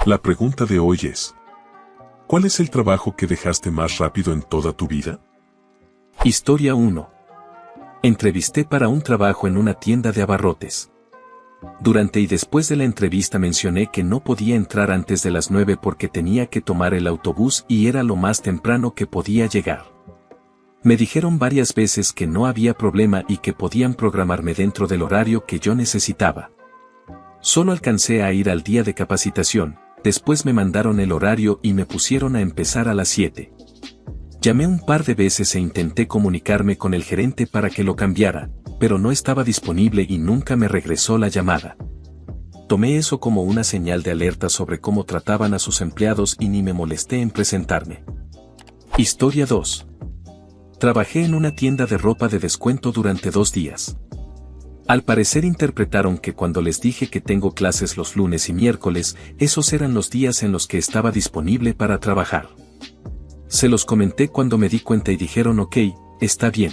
La pregunta de hoy es: ¿cuál es el trabajo que dejaste más rápido en toda tu vida? Historia 1. Entrevisté para un trabajo en una tienda de abarrotes. Durante y después de la entrevista mencioné que no podía entrar antes de las 9 porque tenía que tomar el autobús y era lo más temprano que podía llegar. Me dijeron varias veces que no había problema y que podían programarme dentro del horario que yo necesitaba. Solo alcancé a ir al día de capacitación, después me mandaron el horario y me pusieron a empezar a las 7. Llamé un par de veces e intenté comunicarme con el gerente para que lo cambiara, pero no estaba disponible y nunca me regresó la llamada. Tomé eso como una señal de alerta sobre cómo trataban a sus empleados y ni me molesté en presentarme. Historia 2. Trabajé en una tienda de ropa de descuento durante 2 días. Al parecer interpretaron que cuando les dije que tengo clases los lunes y miércoles, esos eran los días en los que estaba disponible para trabajar. Se los comenté cuando me di cuenta y dijeron ok, está bien.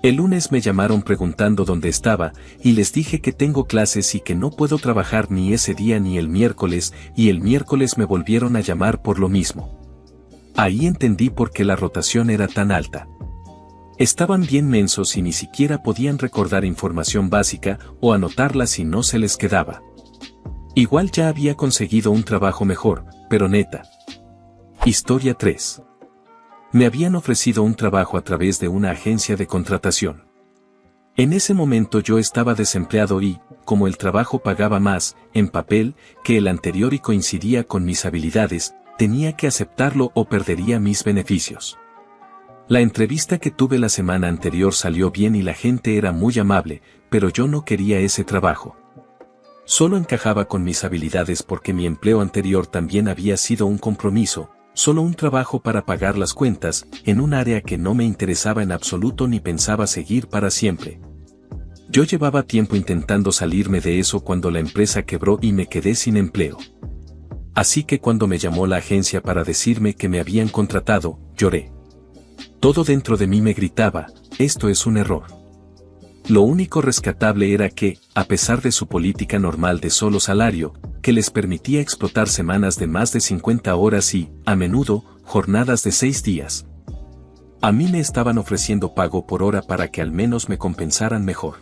El lunes me llamaron preguntando dónde estaba, y les dije que tengo clases y que no puedo trabajar ni ese día ni el miércoles, y el miércoles me volvieron a llamar por lo mismo. Ahí entendí por qué la rotación era tan alta. Estaban bien mensos y ni siquiera podían recordar información básica o anotarla si no se les quedaba. Igual ya había conseguido un trabajo mejor, pero neta. Historia 3. Me habían ofrecido un trabajo a través de una agencia de contratación. En ese momento yo estaba desempleado y, como el trabajo pagaba más, en papel, que el anterior y coincidía con mis habilidades, tenía que aceptarlo o perdería mis beneficios. La entrevista que tuve la semana anterior salió bien y la gente era muy amable, pero yo no quería ese trabajo. Solo encajaba con mis habilidades porque mi empleo anterior también había sido un compromiso, solo un trabajo para pagar las cuentas, en un área que no me interesaba en absoluto ni pensaba seguir para siempre. Yo llevaba tiempo intentando salirme de eso cuando la empresa quebró y me quedé sin empleo. Así que cuando me llamó la agencia para decirme que me habían contratado, lloré. Todo dentro de mí me gritaba, esto es un error. Lo único rescatable era que, a pesar de su política normal de solo salario, que les permitía explotar semanas de más de 50 horas y, a menudo, jornadas de 6 días. A mí me estaban ofreciendo pago por hora para que al menos me compensaran mejor.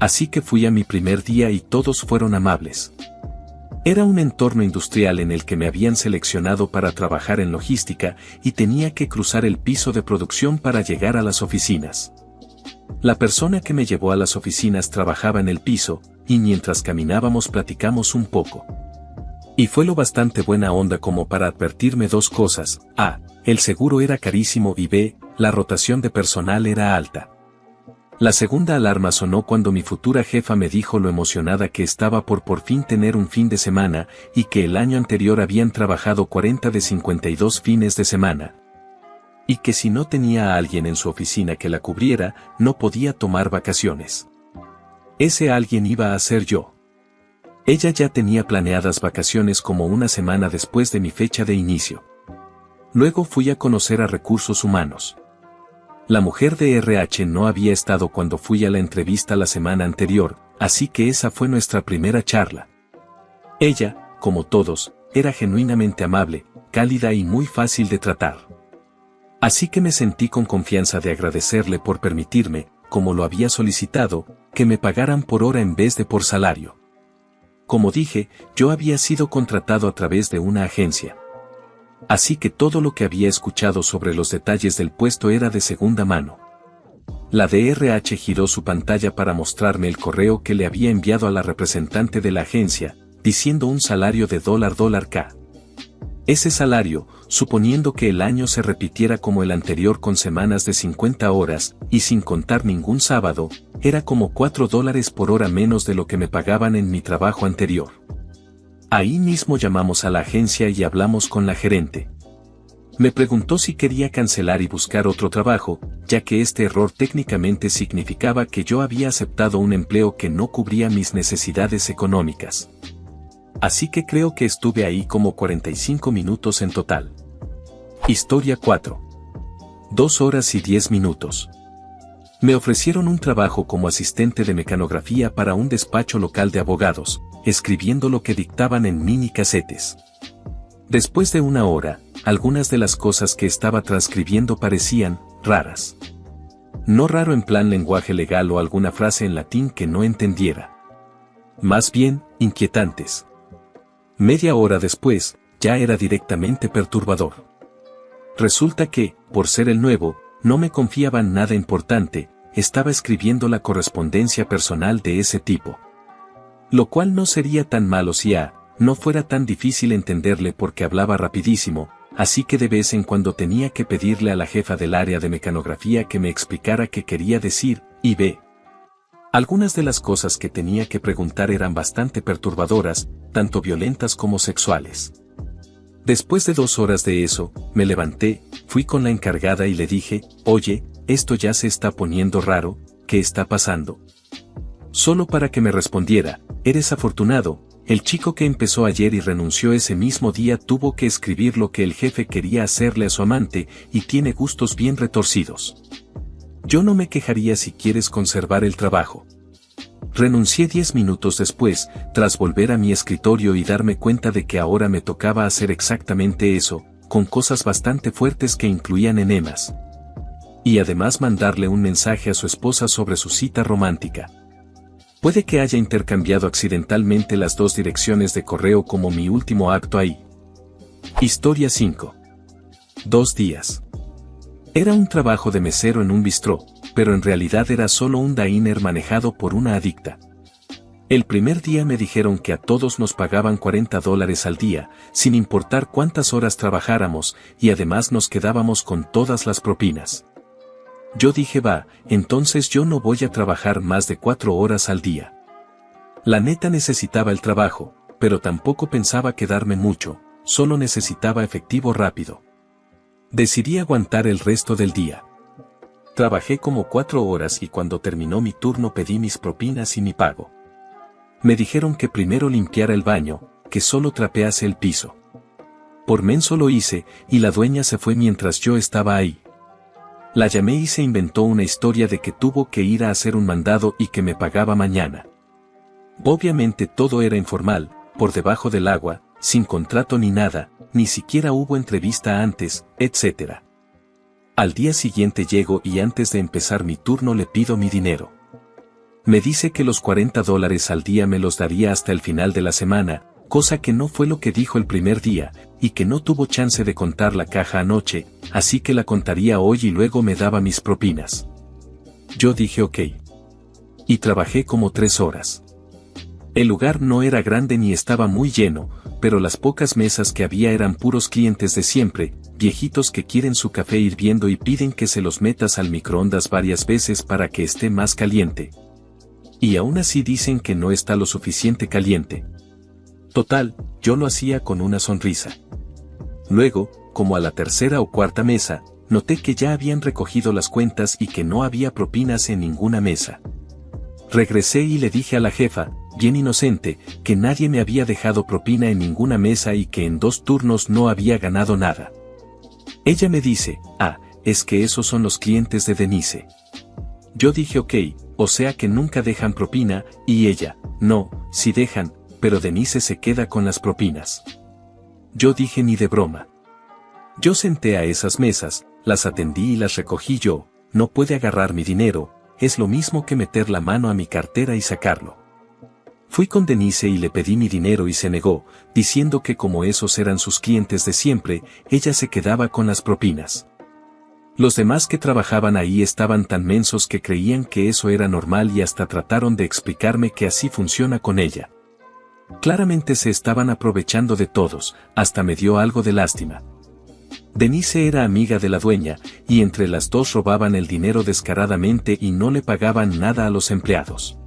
Así que fui a mi primer día y todos fueron amables. Era un entorno industrial en el que me habían seleccionado para trabajar en logística y tenía que cruzar el piso de producción para llegar a las oficinas. La persona que me llevó a las oficinas trabajaba en el piso, y mientras caminábamos platicamos un poco. Y fue lo bastante buena onda como para advertirme 2 cosas: A, el seguro era carísimo y B, la rotación de personal era alta. La segunda alarma sonó cuando mi futura jefa me dijo lo emocionada que estaba por fin tener un fin de semana, y que el año anterior habían trabajado 40 de 52 fines de semana. Y que si no tenía a alguien en su oficina que la cubriera, no podía tomar vacaciones. Ese alguien iba a ser yo. Ella ya tenía planeadas vacaciones como una semana después de mi fecha de inicio. Luego fui a conocer a Recursos Humanos. La mujer de RH no había estado cuando fui a la entrevista la semana anterior, así que esa fue nuestra primera charla. Ella, como todos, era genuinamente amable, cálida y muy fácil de tratar. Así que me sentí con confianza de agradecerle por permitirme, como lo había solicitado, que me pagaran por hora en vez de por salario. Como dije, yo había sido contratado a través de una agencia. Así que todo lo que había escuchado sobre los detalles del puesto era de segunda mano. La DRH giró su pantalla para mostrarme el correo que le había enviado a la representante de la agencia, diciendo un salario de $K. Ese salario, suponiendo que el año se repitiera como el anterior con semanas de 50 horas, y sin contar ningún sábado, era como $4 por hora menos de lo que me pagaban en mi trabajo anterior. Ahí mismo llamamos a la agencia y hablamos con la gerente. Me preguntó si quería cancelar y buscar otro trabajo, ya que este error técnicamente significaba que yo había aceptado un empleo que no cubría mis necesidades económicas. Así que creo que estuve ahí como 45 minutos en total. Historia 4. 2 horas y 10 minutos. Me ofrecieron un trabajo como asistente de mecanografía para un despacho local de abogados, escribiendo lo que dictaban en mini casetes. Después de una hora, algunas de las cosas que estaba transcribiendo parecían raras. No raro en plan lenguaje legal o alguna frase en latín que no entendiera. Más bien, inquietantes. Media hora después, ya era directamente perturbador. Resulta que, por ser el nuevo, no me confiaban nada importante, estaba escribiendo la correspondencia personal de ese tipo. Lo cual no sería tan malo si no fuera tan difícil entenderle porque hablaba rapidísimo, así que de vez en cuando tenía que pedirle a la jefa del área de mecanografía que me explicara qué quería decir, y b. Algunas de las cosas que tenía que preguntar eran bastante perturbadoras, tanto violentas como sexuales. Después de 2 horas de eso, me levanté, fui con la encargada y le dije, oye, esto ya se está poniendo raro, ¿qué está pasando? Solo para que me respondiera, eres afortunado, el chico que empezó ayer y renunció ese mismo día tuvo que escribir lo que el jefe quería hacerle a su amante y tiene gustos bien retorcidos. Yo no me quejaría si quieres conservar el trabajo. Renuncié 10 minutos después, tras volver a mi escritorio y darme cuenta de que ahora me tocaba hacer exactamente eso, con cosas bastante fuertes que incluían enemas. Y además mandarle un mensaje a su esposa sobre su cita romántica. Puede que haya intercambiado accidentalmente las 2 direcciones de correo como mi último acto ahí. Historia 5. 2 días. Era un trabajo de mesero en un bistró, pero en realidad era solo un diner manejado por una adicta. El primer día me dijeron que a todos nos pagaban $40 al día, sin importar cuántas horas trabajáramos, y además nos quedábamos con todas las propinas. Yo dije entonces yo no voy a trabajar más de 4 horas al día. La neta necesitaba el trabajo, pero tampoco pensaba quedarme mucho, solo necesitaba efectivo rápido. Decidí aguantar el resto del día. Trabajé como 4 horas y cuando terminó mi turno pedí mis propinas y mi pago. Me dijeron que primero limpiara el baño, que solo trapease el piso. Por menso lo hice, y la dueña se fue mientras yo estaba ahí. La llamé y se inventó una historia de que tuvo que ir a hacer un mandado y que me pagaba mañana. Obviamente todo era informal, por debajo del agua, sin contrato ni nada, ni siquiera hubo entrevista antes, etc. Al día siguiente llego y antes de empezar mi turno le pido mi dinero. Me dice que los $40 al día me los daría hasta el final de la semana, cosa que no fue lo que dijo el primer día, y que no tuvo chance de contar la caja anoche, así que la contaría hoy y luego me daba mis propinas. Yo dije ok. Y trabajé como 3 horas. El lugar no era grande ni estaba muy lleno, pero las pocas mesas que había eran puros clientes de siempre, viejitos que quieren su café hirviendo y piden que se los metas al microondas varias veces para que esté más caliente. Y aún así dicen que no está lo suficiente caliente. Total, yo lo hacía con una sonrisa. Luego, como a la 3ª o 4ª mesa, noté que ya habían recogido las cuentas y que no había propinas en ninguna mesa. Regresé y le dije a la jefa, bien inocente, que nadie me había dejado propina en ninguna mesa y que en 2 turnos no había ganado nada. Ella me dice, es que esos son los clientes de Denise. Yo dije ok, o sea que nunca dejan propina, y ella, no, sí dejan, pero Denise se queda con las propinas. Yo dije ni de broma. Yo senté a esas mesas, las atendí y las recogí yo, no puede agarrar mi dinero, es lo mismo que meter la mano a mi cartera y sacarlo. Fui con Denise y le pedí mi dinero y se negó, diciendo que como esos eran sus clientes de siempre, ella se quedaba con las propinas. Los demás que trabajaban ahí estaban tan mensos que creían que eso era normal y hasta trataron de explicarme que así funciona con ella. Claramente se estaban aprovechando de todos, hasta me dio algo de lástima. Denise era amiga de la dueña, y entre las dos robaban el dinero descaradamente y no le pagaban nada a los empleados.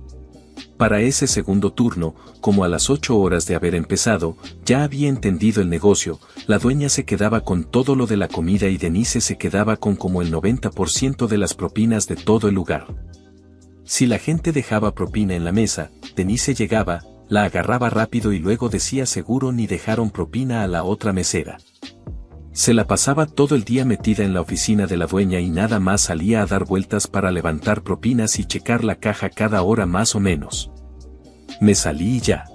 Para ese segundo turno, como a las 8 horas de haber empezado, ya había entendido el negocio, la dueña se quedaba con todo lo de la comida y Denise se quedaba con como el 90% de las propinas de todo el lugar. Si la gente dejaba propina en la mesa, Denise llegaba, la agarraba rápido y luego decía seguro ni dejaron propina a la otra mesera. Se la pasaba todo el día metida en la oficina de la dueña y nada más salía a dar vueltas para levantar propinas y checar la caja cada hora más o menos. Me salí y ya.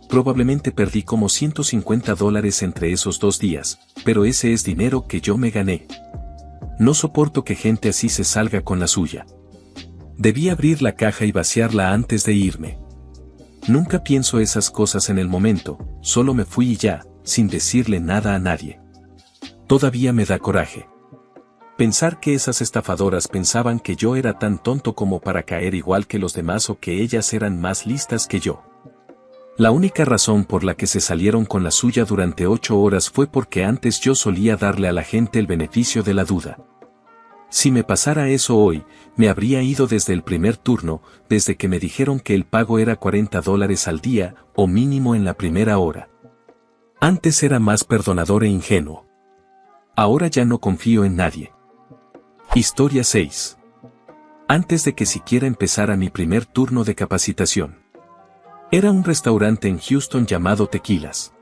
probablemente perdí como $150 entre esos 2 días, pero ese es dinero que yo me gané. No soporto que gente así se salga con la suya. Debí abrir la caja y vaciarla antes de irme. Nunca pienso esas cosas en el momento, solo me fui y ya, sin decirle nada a nadie. Todavía me da coraje. Pensar que esas estafadoras pensaban que yo era tan tonto como para caer igual que los demás o que ellas eran más listas que yo. La única razón por la que se salieron con la suya durante 8 horas fue porque antes yo solía darle a la gente el beneficio de la duda. Si me pasara eso hoy, me habría ido desde el primer turno, desde que me dijeron que el pago era $40 al día, o mínimo en la primera hora. Antes era más perdonador e ingenuo. Ahora ya no confío en nadie. Historia 6. Antes de que siquiera empezara mi primer turno de capacitación. Era un restaurante en Houston llamado Tequilas.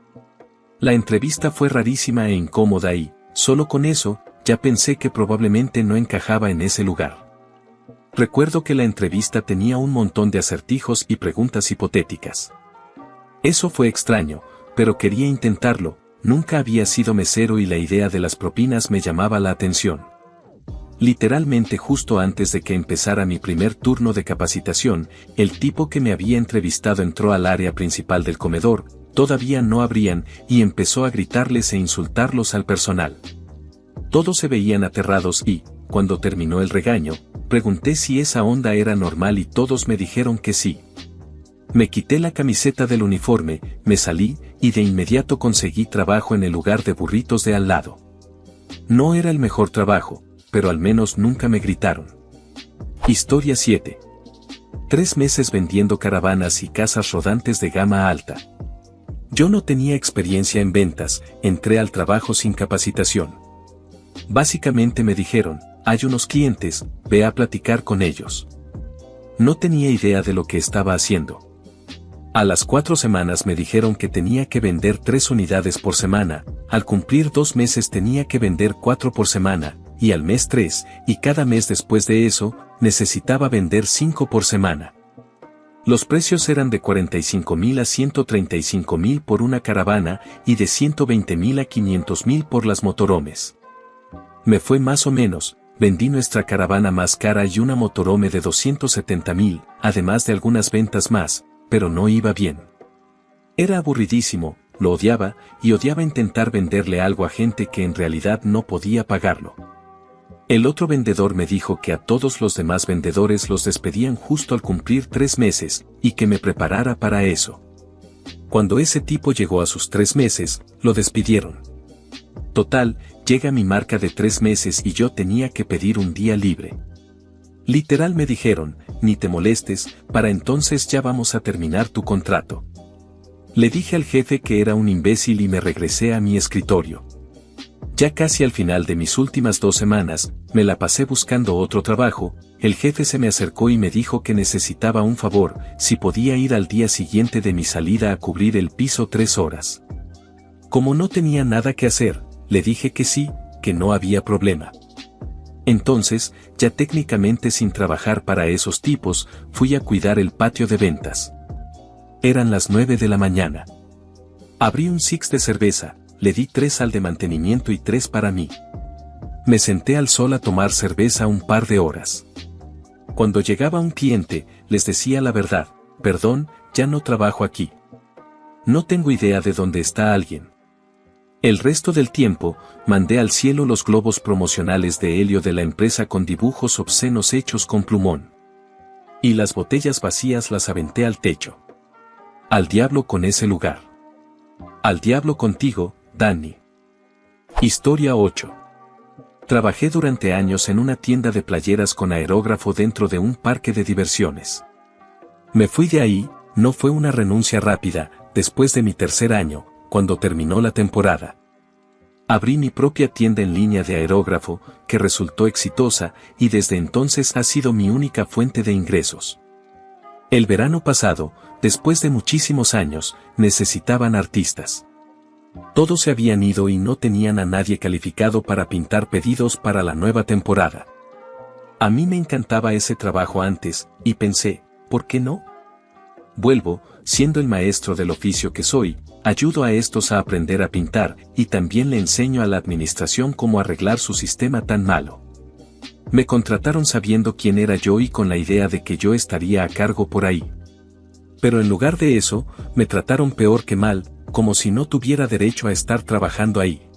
La entrevista fue rarísima e incómoda y, solo con eso, ya pensé que probablemente no encajaba en ese lugar. Recuerdo que la entrevista tenía un montón de acertijos y preguntas hipotéticas. Eso fue extraño, pero quería intentarlo, nunca había sido mesero y la idea de las propinas me llamaba la atención. Literalmente justo antes de que empezara mi primer turno de capacitación, el tipo que me había entrevistado entró al área principal del comedor, todavía no abrían, y empezó a gritarles e insultarlos al personal. Todos se veían aterrados y, cuando terminó el regaño, pregunté si esa onda era normal y todos me dijeron que sí. Me quité la camiseta del uniforme, me salí, y de inmediato conseguí trabajo en el lugar de burritos de al lado. No era el mejor trabajo, pero al menos nunca me gritaron. Historia 7. 3 meses vendiendo caravanas y casas rodantes de gama alta. Yo no tenía experiencia en ventas, entré al trabajo sin capacitación. Básicamente me dijeron, hay unos clientes, ve a platicar con ellos. No tenía idea de lo que estaba haciendo. A las 4 semanas me dijeron que tenía que vender 3 unidades por semana, al cumplir 2 meses tenía que vender 4 por semana, y al mes 3, y cada mes después de eso, necesitaba vender 5 por semana. Los precios eran de $45,000 a $135,000 por una caravana, y de $120,000 a $500,000 por las motorhomes. Me fue más o menos, vendí nuestra caravana más cara y una motorhome de $270,000, además de algunas ventas más, pero no iba bien. Era aburridísimo, lo odiaba, y odiaba intentar venderle algo a gente que en realidad no podía pagarlo. El otro vendedor me dijo que a todos los demás vendedores los despedían justo al cumplir 3 meses, y que me preparara para eso. Cuando ese tipo llegó a sus 3 meses, lo despidieron. Total, llega mi marca de 3 meses y yo tenía que pedir un día libre. Literal me dijeron, ni te molestes, para entonces ya vamos a terminar tu contrato. Le dije al jefe que era un imbécil y me regresé a mi escritorio. Ya casi al final de mis últimas 2 semanas, me la pasé buscando otro trabajo, el jefe se me acercó y me dijo que necesitaba un favor, si podía ir al día siguiente de mi salida a cubrir el piso 3 horas. Como no tenía nada que hacer, le dije que sí, que no había problema. Entonces, ya técnicamente sin trabajar para esos tipos, fui a cuidar el patio de ventas. Eran las 9 de la mañana. Abrí un six de cerveza, le di 3 al de mantenimiento y 3 para mí. Me senté al sol a tomar cerveza un par de horas. Cuando llegaba un cliente, les decía la verdad, perdón, ya no trabajo aquí. No tengo idea de dónde está alguien. El resto del tiempo, mandé al cielo los globos promocionales de helio de la empresa con dibujos obscenos hechos con plumón. Y las botellas vacías las aventé al techo. Al diablo con ese lugar. Al diablo contigo, Danny. Historia 8. Trabajé durante años en una tienda de playeras con aerógrafo dentro de un parque de diversiones. Me fui de ahí, no fue una renuncia rápida, después de mi 3er año, cuando terminó la temporada. Abrí mi propia tienda en línea de aerógrafo, que resultó exitosa, y desde entonces ha sido mi única fuente de ingresos. El verano pasado, después de muchísimos años, necesitaban artistas. Todos se habían ido y no tenían a nadie calificado para pintar pedidos para la nueva temporada. A mí me encantaba ese trabajo antes, y pensé, ¿por qué no? Vuelvo, siendo el maestro del oficio que soy, ayudo a estos a aprender a pintar y también le enseño a la administración cómo arreglar su sistema tan malo. Me contrataron sabiendo quién era yo y con la idea de que yo estaría a cargo por ahí. Pero en lugar de eso, me trataron peor que mal, como si no tuviera derecho a estar trabajando ahí.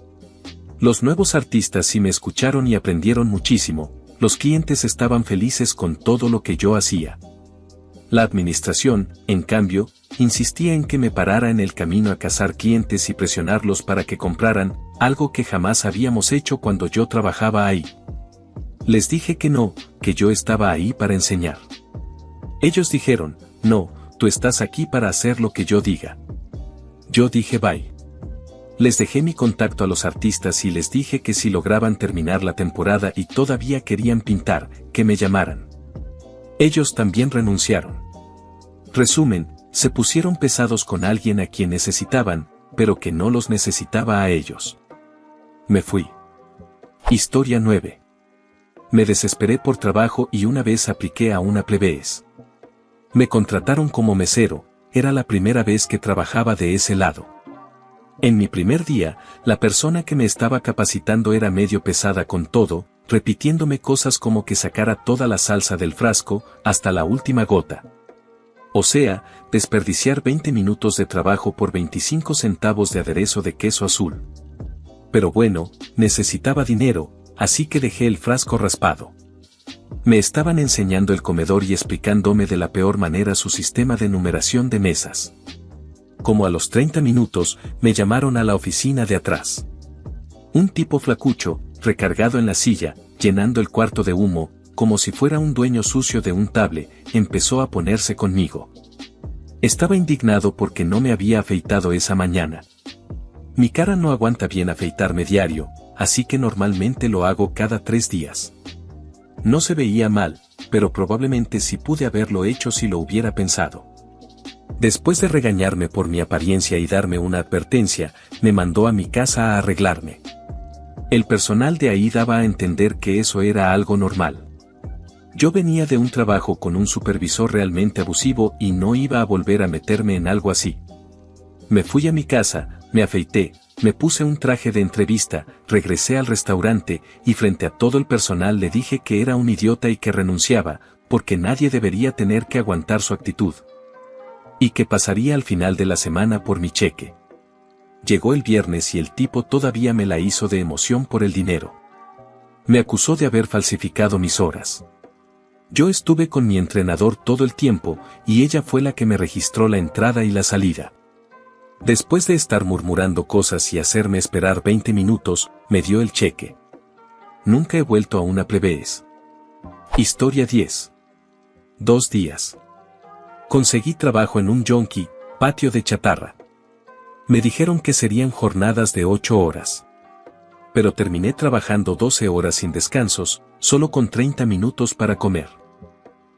Los nuevos artistas sí me escucharon y aprendieron muchísimo, los clientes estaban felices con todo lo que yo hacía. La administración, en cambio, insistía en que me parara en el camino a cazar clientes y presionarlos para que compraran, algo que jamás habíamos hecho cuando yo trabajaba ahí. Les dije que no, que yo estaba ahí para enseñar. Ellos dijeron, no, tú estás aquí para hacer lo que yo diga. Yo dije bye. Les dejé mi contacto a los artistas y les dije que si lograban terminar la temporada y todavía querían pintar, que me llamaran. Ellos también renunciaron. Resumen, se pusieron pesados con alguien a quien necesitaban, pero que no los necesitaba a ellos. Me fui. Historia 9. Me desesperé por trabajo y una vez apliqué a una plebes. Me contrataron como mesero, era la primera vez que trabajaba de ese lado. En mi primer día, la persona que me estaba capacitando era medio pesada con todo, repitiéndome cosas como que sacara toda la salsa del frasco, hasta la última gota. O sea, desperdiciar 20 minutos de trabajo por 25 centavos de aderezo de queso azul. Pero bueno, necesitaba dinero, así que dejé el frasco raspado. Me estaban enseñando el comedor y explicándome de la peor manera su sistema de numeración de mesas. Como a los 30 minutos, me llamaron a la oficina de atrás. Un tipo flacucho, recargado en la silla, llenando el cuarto de humo, como si fuera un dueño sucio de un table, empezó a ponerse conmigo. Estaba indignado porque no me había afeitado esa mañana. Mi cara no aguanta bien afeitarme diario, así que normalmente lo hago cada 3 días. No se veía mal, pero probablemente sí pude haberlo hecho si lo hubiera pensado. Después de regañarme por mi apariencia y darme una advertencia, me mandó a mi casa a arreglarme. El personal de ahí daba a entender que eso era algo normal. Yo venía de un trabajo con un supervisor realmente abusivo y no iba a volver a meterme en algo así. Me fui a mi casa, me afeité, me puse un traje de entrevista, regresé al restaurante y frente a todo el personal le dije que era un idiota y que renunciaba, porque nadie debería tener que aguantar su actitud. Y que pasaría al final de la semana por mi cheque. Llegó el viernes y el tipo todavía me la hizo de emoción por el dinero. Me acusó de haber falsificado mis horas. Yo estuve con mi entrenador todo el tiempo y ella fue la que me registró la entrada y la salida. Después de estar murmurando cosas y hacerme esperar 20 minutos, me dio el cheque. Nunca he vuelto a una plebes. Historia 10. 2 días. Conseguí trabajo en un yonki, patio de chatarra. Me dijeron que serían jornadas de 8 horas. Pero terminé trabajando 12 horas sin descansos, solo con 30 minutos para comer.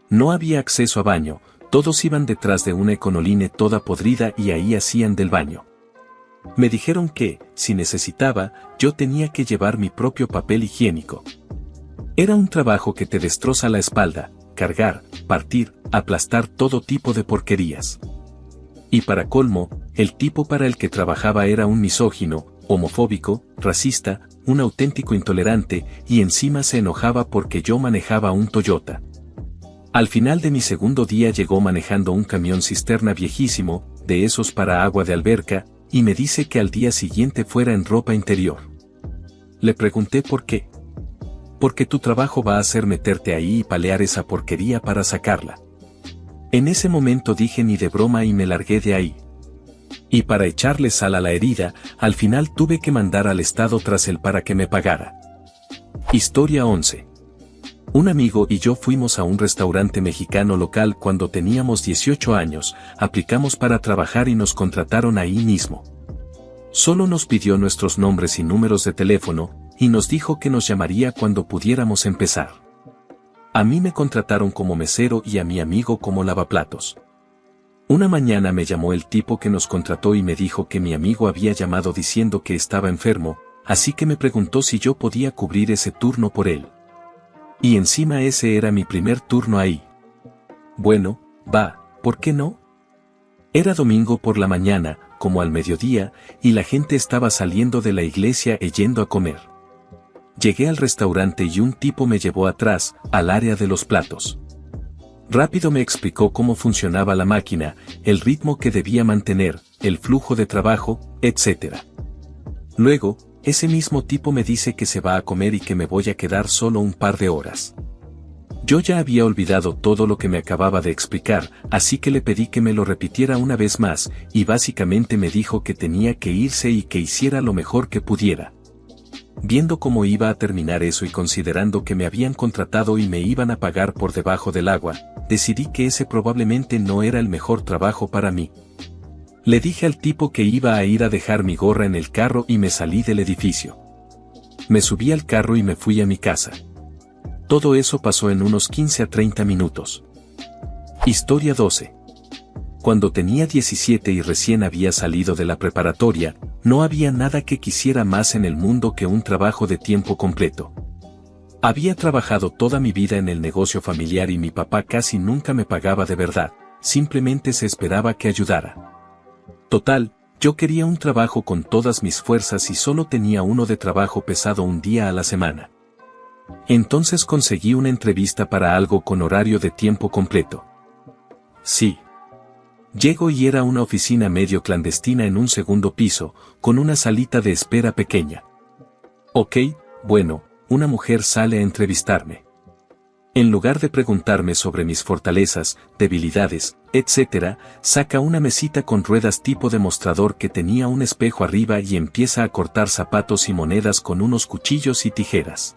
No había acceso a baño, todos iban detrás de una econoline toda podrida y ahí hacían del baño. Me dijeron que, si necesitaba, yo tenía que llevar mi propio papel higiénico. Era un trabajo que te destroza la espalda, cargar, partir, aplastar todo tipo de porquerías. Y para colmo, el tipo para el que trabajaba era un misógino, homofóbico, racista, un auténtico intolerante, y encima se enojaba porque yo manejaba un Toyota. Al final de mi segundo día llegó manejando un camión cisterna viejísimo, de esos para agua de alberca, y me dice que al día siguiente fuera en ropa interior. Le pregunté por qué. Porque tu trabajo va a ser meterte ahí y palear esa porquería para sacarla. En ese momento dije ni de broma y me largué de ahí. Y para echarle sal a la herida, al final tuve que mandar al Estado tras él para que me pagara. Historia 11. Un amigo y yo fuimos a un restaurante mexicano local cuando teníamos 18 años, aplicamos para trabajar y nos contrataron ahí mismo. Solo nos pidió nuestros nombres y números de teléfono, y nos dijo que nos llamaría cuando pudiéramos empezar. A mí me contrataron como mesero y a mi amigo como lavaplatos. Una mañana me llamó el tipo que nos contrató y me dijo que mi amigo había llamado diciendo que estaba enfermo, así que me preguntó si yo podía cubrir ese turno por él. Y encima ese era mi primer turno ahí. Bueno, va, ¿por qué no? Era domingo por la mañana, como al mediodía, y la gente estaba saliendo de la iglesia e yendo a comer. Llegué al restaurante y un tipo me llevó atrás, al área de los platos. Rápido me explicó cómo funcionaba la máquina, el ritmo que debía mantener, el flujo de trabajo, etc. Luego, ese mismo tipo me dice que se va a comer y que me voy a quedar solo un par de horas. Yo ya había olvidado todo lo que me acababa de explicar, así que le pedí que me lo repitiera una vez más, y básicamente me dijo que tenía que irse y que hiciera lo mejor que pudiera. Viendo cómo iba a terminar eso y considerando que me habían contratado y me iban a pagar por debajo del agua, decidí que ese probablemente no era el mejor trabajo para mí. Le dije al tipo que iba a ir a dejar mi gorra en el carro y me salí del edificio. Me subí al carro y me fui a mi casa. Todo eso pasó en unos 15 a 30 minutos. Historia 12. Cuando tenía 17 y recién había salido de la preparatoria, no había nada que quisiera más en el mundo que un trabajo de tiempo completo. Había trabajado toda mi vida en el negocio familiar y mi papá casi nunca me pagaba de verdad, simplemente se esperaba que ayudara. Total, yo quería un trabajo con todas mis fuerzas y solo tenía uno de trabajo pesado un día a la semana. Entonces conseguí una entrevista para algo con horario de tiempo completo. Sí. Llego y era una oficina medio clandestina en un segundo piso, con una salita de espera pequeña. Ok, bueno, una mujer sale a entrevistarme. En lugar de preguntarme sobre mis fortalezas, debilidades, etc., saca una mesita con ruedas tipo demostrador que tenía un espejo arriba y empieza a cortar zapatos y monedas con unos cuchillos y tijeras.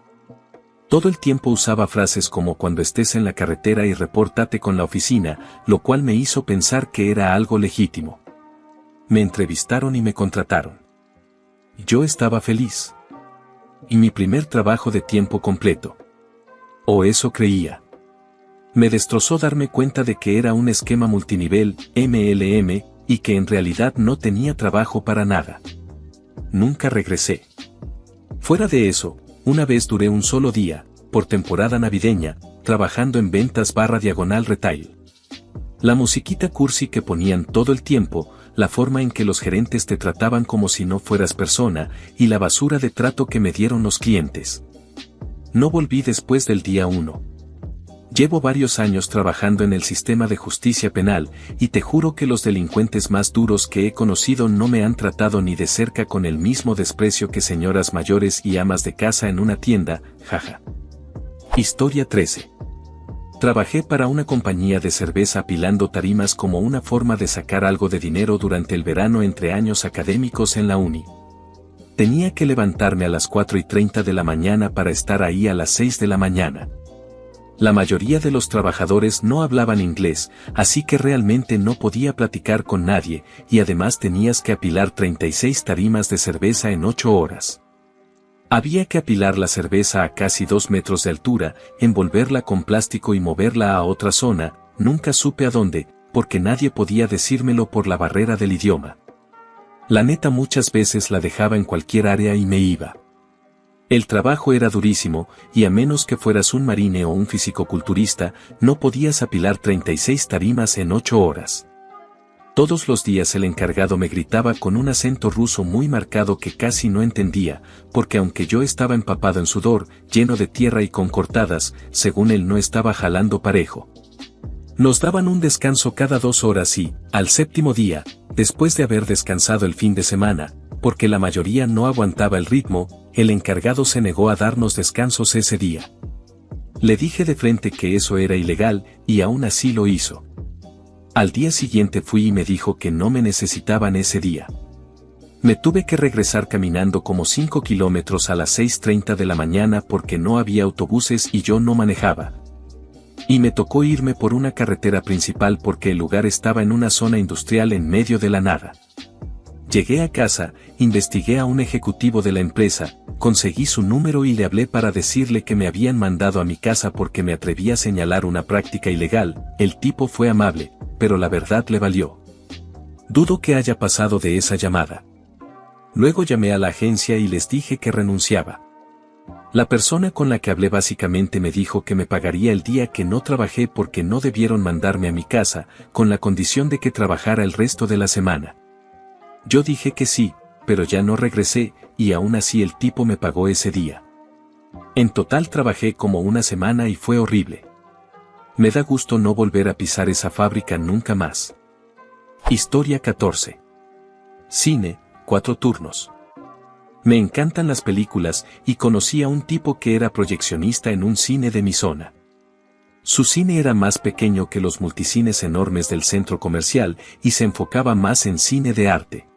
Todo el tiempo usaba frases como cuando estés en la carretera y repórtate con la oficina, lo cual me hizo pensar que era algo legítimo. Me entrevistaron y me contrataron. Yo estaba feliz. Y mi primer trabajo de tiempo completo. O eso creía. Me destrozó darme cuenta de que era un esquema multinivel, MLM, y que en realidad no tenía trabajo para nada. Nunca regresé. Fuera de eso, una vez duré un solo día, por temporada navideña, trabajando en ventas / retail. La musiquita cursi que ponían todo el tiempo, la forma en que los gerentes te trataban como si no fueras persona, y la basura de trato que me dieron los clientes. No volví después del día 1. Llevo varios años trabajando en el sistema de justicia penal, y te juro que los delincuentes más duros que he conocido no me han tratado ni de cerca con el mismo desprecio que señoras mayores y amas de casa en una tienda, jaja. Historia 13. Trabajé para una compañía de cerveza apilando tarimas como una forma de sacar algo de dinero durante el verano entre años académicos en la uni. Tenía que levantarme a las 4:30 de la mañana para estar ahí a las 6 de la mañana. La mayoría de los trabajadores no hablaban inglés, así que realmente no podía platicar con nadie, y además tenías que apilar 36 tarimas de cerveza en 8 horas. Había que apilar la cerveza a casi 2 metros de altura, envolverla con plástico y moverla a otra zona, nunca supe a dónde, porque nadie podía decírmelo por la barrera del idioma. La neta muchas veces la dejaba en cualquier área y me iba. El trabajo era durísimo, y a menos que fueras un marine o un fisicoculturista, no podías apilar 36 tarimas en 8 horas. Todos los días el encargado me gritaba con un acento ruso muy marcado que casi no entendía, porque aunque yo estaba empapado en sudor, lleno de tierra y con cortadas, según él no estaba jalando parejo. Nos daban un descanso cada 2 horas y, al 7º día, después de haber descansado el fin de semana, porque la mayoría no aguantaba el ritmo, el encargado se negó a darnos descansos ese día. Le dije de frente que eso era ilegal, y aún así lo hizo. Al día siguiente fui y me dijo que no me necesitaban ese día. Me tuve que regresar caminando como 5 kilómetros a las 6:30 de la mañana porque no había autobuses y yo no manejaba. Y me tocó irme por una carretera principal porque el lugar estaba en una zona industrial en medio de la nada. Llegué a casa, investigué a un ejecutivo de la empresa, conseguí su número y le hablé para decirle que me habían mandado a mi casa porque me atreví a señalar una práctica ilegal. El tipo fue amable, pero la verdad le valió. Dudo que haya pasado de esa llamada. Luego llamé a la agencia y les dije que renunciaba. La persona con la que hablé básicamente me dijo que me pagaría el día que no trabajé porque no debieron mandarme a mi casa, con la condición de que trabajara el resto de la semana. Yo dije que sí, pero ya no regresé, y aún así el tipo me pagó ese día. En total trabajé como una semana y fue horrible. Me da gusto no volver a pisar esa fábrica nunca más. Historia 14. Cine, 4 turnos. Me encantan las películas y conocí a un tipo que era proyeccionista en un cine de mi zona. Su cine era más pequeño que los multicines enormes del centro comercial y se enfocaba más en cine de arte.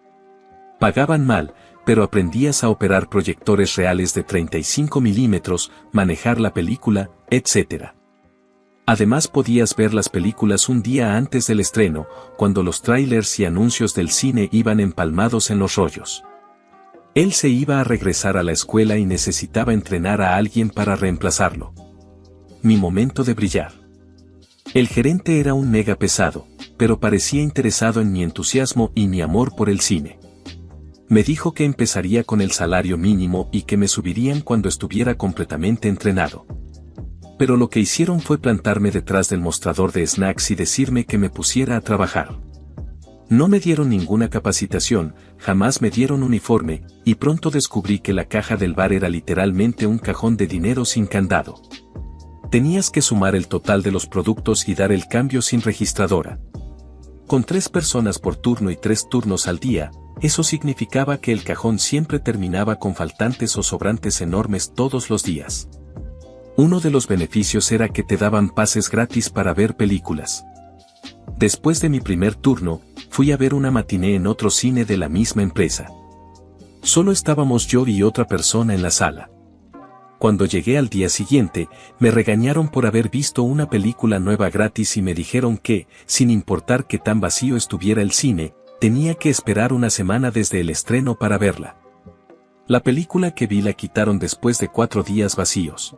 Pagaban mal, pero aprendías a operar proyectores reales de 35 milímetros, manejar la película, etc. Además podías ver las películas un día antes del estreno, cuando los trailers y anuncios del cine iban empalmados en los rollos. Él se iba a regresar a la escuela y necesitaba entrenar a alguien para reemplazarlo. Mi momento de brillar. El gerente era un mega pesado, pero parecía interesado en mi entusiasmo y mi amor por el cine. Me dijo que empezaría con el salario mínimo y que me subirían cuando estuviera completamente entrenado. Pero lo que hicieron fue plantarme detrás del mostrador de snacks y decirme que me pusiera a trabajar. No me dieron ninguna capacitación, jamás me dieron uniforme, y pronto descubrí que la caja del bar era literalmente un cajón de dinero sin candado. Tenías que sumar el total de los productos y dar el cambio sin registradora. Con 3 personas por turno y 3 turnos al día, eso significaba que el cajón siempre terminaba con faltantes o sobrantes enormes todos los días. Uno de los beneficios era que te daban pases gratis para ver películas. Después de mi primer turno, fui a ver una matiné en otro cine de la misma empresa. Solo estábamos yo y otra persona en la sala. Cuando llegué al día siguiente, me regañaron por haber visto una película nueva gratis y me dijeron que, sin importar qué tan vacío estuviera el cine, tenía que esperar una semana desde el estreno para verla. La película que vi la quitaron después de 4 días vacíos.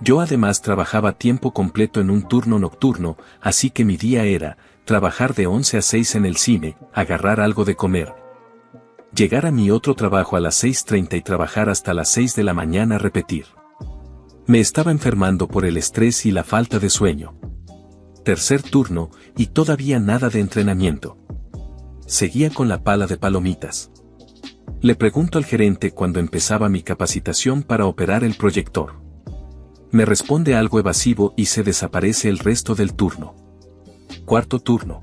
Yo además trabajaba tiempo completo en un turno nocturno, así que mi día era trabajar de 11 a 6 en el cine, agarrar algo de comer, llegar a mi otro trabajo a las 6:30 y trabajar hasta las 6 de la mañana a repetir. Me estaba enfermando por el estrés y la falta de sueño. Tercer turno, y todavía nada de entrenamiento. Seguía con la pala de palomitas. Le pregunto al gerente cuando empezaba mi capacitación para operar el proyector. Me responde algo evasivo y se desaparece el resto del turno. Cuarto turno.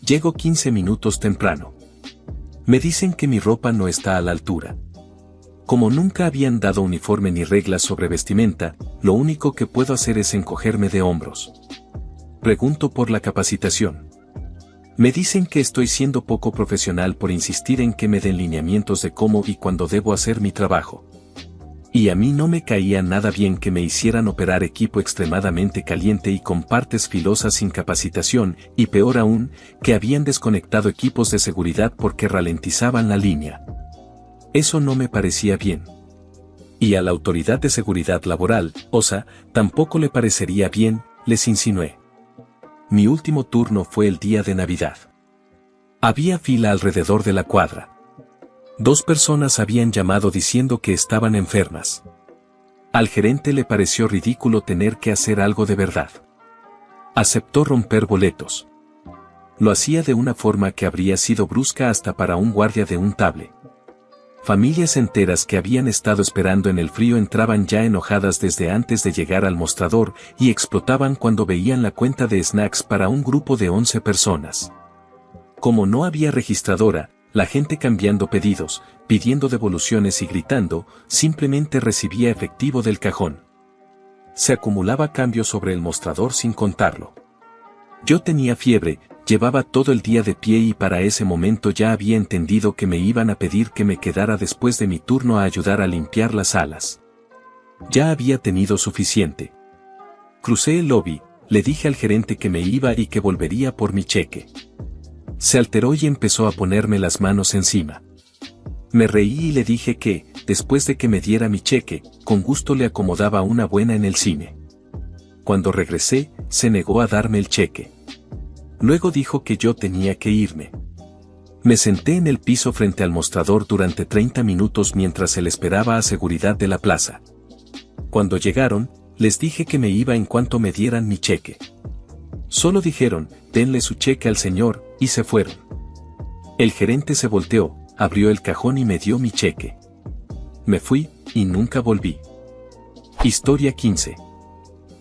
Llego 15 minutos temprano. Me dicen que mi ropa no está a la altura. Como nunca habían dado uniforme ni reglas sobre vestimenta, lo único que puedo hacer es encogerme de hombros. Pregunto por la capacitación. Me dicen que estoy siendo poco profesional por insistir en que me den lineamientos de cómo y cuándo debo hacer mi trabajo. Y a mí no me caía nada bien que me hicieran operar equipo extremadamente caliente y con partes filosas sin capacitación, y peor aún, que habían desconectado equipos de seguridad porque ralentizaban la línea. Eso no me parecía bien. Y a la Autoridad de Seguridad Laboral, OSA, tampoco le parecería bien, les insinué. Mi último turno fue el día de Navidad. Había fila alrededor de la cuadra. 2 personas habían llamado diciendo que estaban enfermas. Al gerente le pareció ridículo tener que hacer algo de verdad. Aceptó romper boletos. Lo hacía de una forma que habría sido brusca hasta para un guardia de un table. Familias enteras que habían estado esperando en el frío entraban ya enojadas desde antes de llegar al mostrador y explotaban cuando veían la cuenta de snacks para un grupo de 11 personas. Como no había registradora, la gente cambiando pedidos, pidiendo devoluciones y gritando, simplemente recibía efectivo del cajón. Se acumulaba cambio sobre el mostrador sin contarlo. Yo tenía fiebre, llevaba todo el día de pie y para ese momento ya había entendido que me iban a pedir que me quedara después de mi turno a ayudar a limpiar las salas. Ya había tenido suficiente. Crucé el lobby, le dije al gerente que me iba y que volvería por mi cheque. Se alteró y empezó a ponerme las manos encima. Me reí y le dije que, después de que me diera mi cheque, con gusto le acomodaba una buena en el cine. Cuando regresé, se negó a darme el cheque. Luego dijo que yo tenía que irme. Me senté en el piso frente al mostrador durante 30 minutos mientras él esperaba a seguridad de la plaza. Cuando llegaron, les dije que me iba en cuanto me dieran mi cheque. Solo dijeron, denle su cheque al señor, y se fueron. El gerente se volteó, abrió el cajón y me dio mi cheque. Me fui, y nunca volví. Historia 15.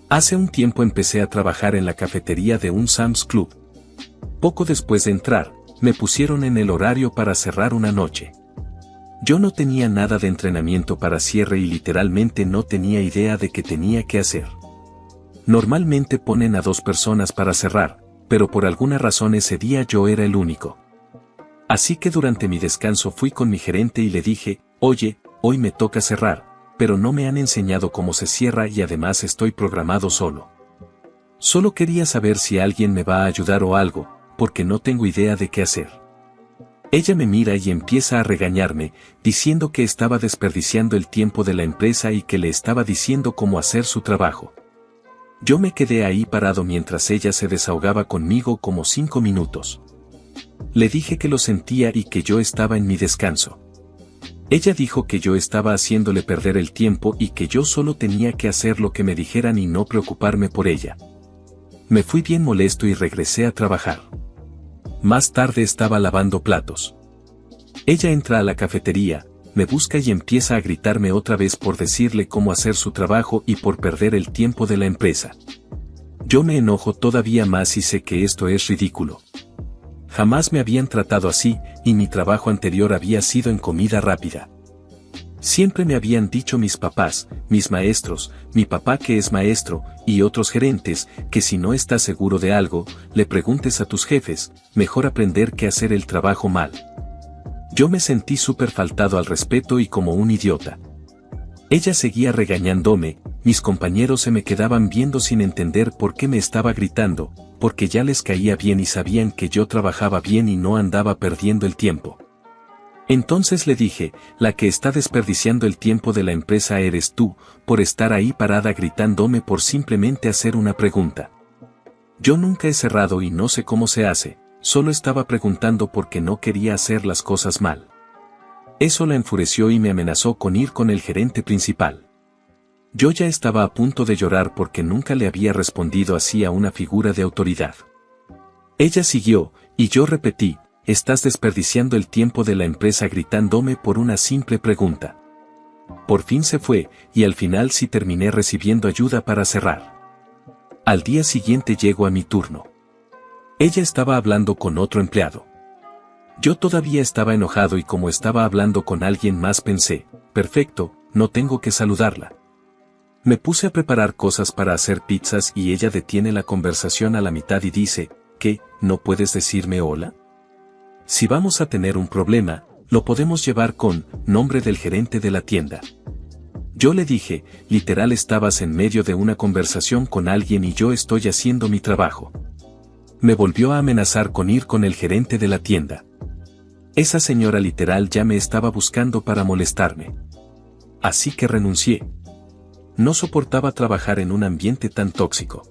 Hace un tiempo empecé a trabajar en la cafetería de un Sam's Club. Poco después de entrar, me pusieron en el horario para cerrar una noche. Yo no tenía nada de entrenamiento para cierre y literalmente no tenía idea de qué tenía que hacer. Normalmente ponen a 2 personas para cerrar, pero por alguna razón ese día yo era el único. Así que durante mi descanso fui con mi gerente y le dije, oye, hoy me toca cerrar, pero no me han enseñado cómo se cierra y además estoy programado solo. Solo quería saber si alguien me va a ayudar o algo, porque no tengo idea de qué hacer. Ella me mira y empieza a regañarme, diciendo que estaba desperdiciando el tiempo de la empresa y que le estaba diciendo cómo hacer su trabajo. Yo me quedé ahí parado mientras ella se desahogaba conmigo como 5 minutos. Le dije que lo sentía y que yo estaba en mi descanso. Ella dijo que yo estaba haciéndole perder el tiempo y que yo solo tenía que hacer lo que me dijeran y no preocuparme por ella. Me fui bien molesto y regresé a trabajar. Más tarde estaba lavando platos. Ella entra a la cafetería, me busca y empieza a gritarme otra vez por decirle cómo hacer su trabajo y por perder el tiempo de la empresa. Yo me enojo todavía más y sé que esto es ridículo. Jamás me habían tratado así, y mi trabajo anterior había sido en comida rápida. Siempre me habían dicho mis papás, mis maestros, mi papá que es maestro, y otros gerentes, que si no estás seguro de algo, le preguntes a tus jefes, mejor aprender que hacer el trabajo mal. Yo me sentí súper faltado al respeto y como un idiota. Ella seguía regañándome, mis compañeros se me quedaban viendo sin entender por qué me estaba gritando, porque ya les caía bien y sabían que yo trabajaba bien y no andaba perdiendo el tiempo. Entonces le dije, la que está desperdiciando el tiempo de la empresa eres tú, por estar ahí parada gritándome por simplemente hacer una pregunta. Yo nunca he cerrado y no sé cómo se hace, solo estaba preguntando porque no quería hacer las cosas mal. Eso la enfureció y me amenazó con ir con el gerente principal. Yo ya estaba a punto de llorar porque nunca le había respondido así a una figura de autoridad. Ella siguió, y yo repetí, estás desperdiciando el tiempo de la empresa gritándome por una simple pregunta. Por fin se fue, y al final sí terminé recibiendo ayuda para cerrar. Al día siguiente llego a mi turno. Ella estaba hablando con otro empleado. Yo todavía estaba enojado y como estaba hablando con alguien más pensé, perfecto, no tengo que saludarla. Me puse a preparar cosas para hacer pizzas y ella detiene la conversación a la mitad y dice, ¿qué? ¿No puedes decirme hola? Si vamos a tener un problema, lo podemos llevar con nombre del gerente de la tienda. Yo le dije, literal estabas en medio de una conversación con alguien y yo estoy haciendo mi trabajo. Me volvió a amenazar con ir con el gerente de la tienda. Esa señora literal ya me estaba buscando para molestarme. Así que renuncié. No soportaba trabajar en un ambiente tan tóxico.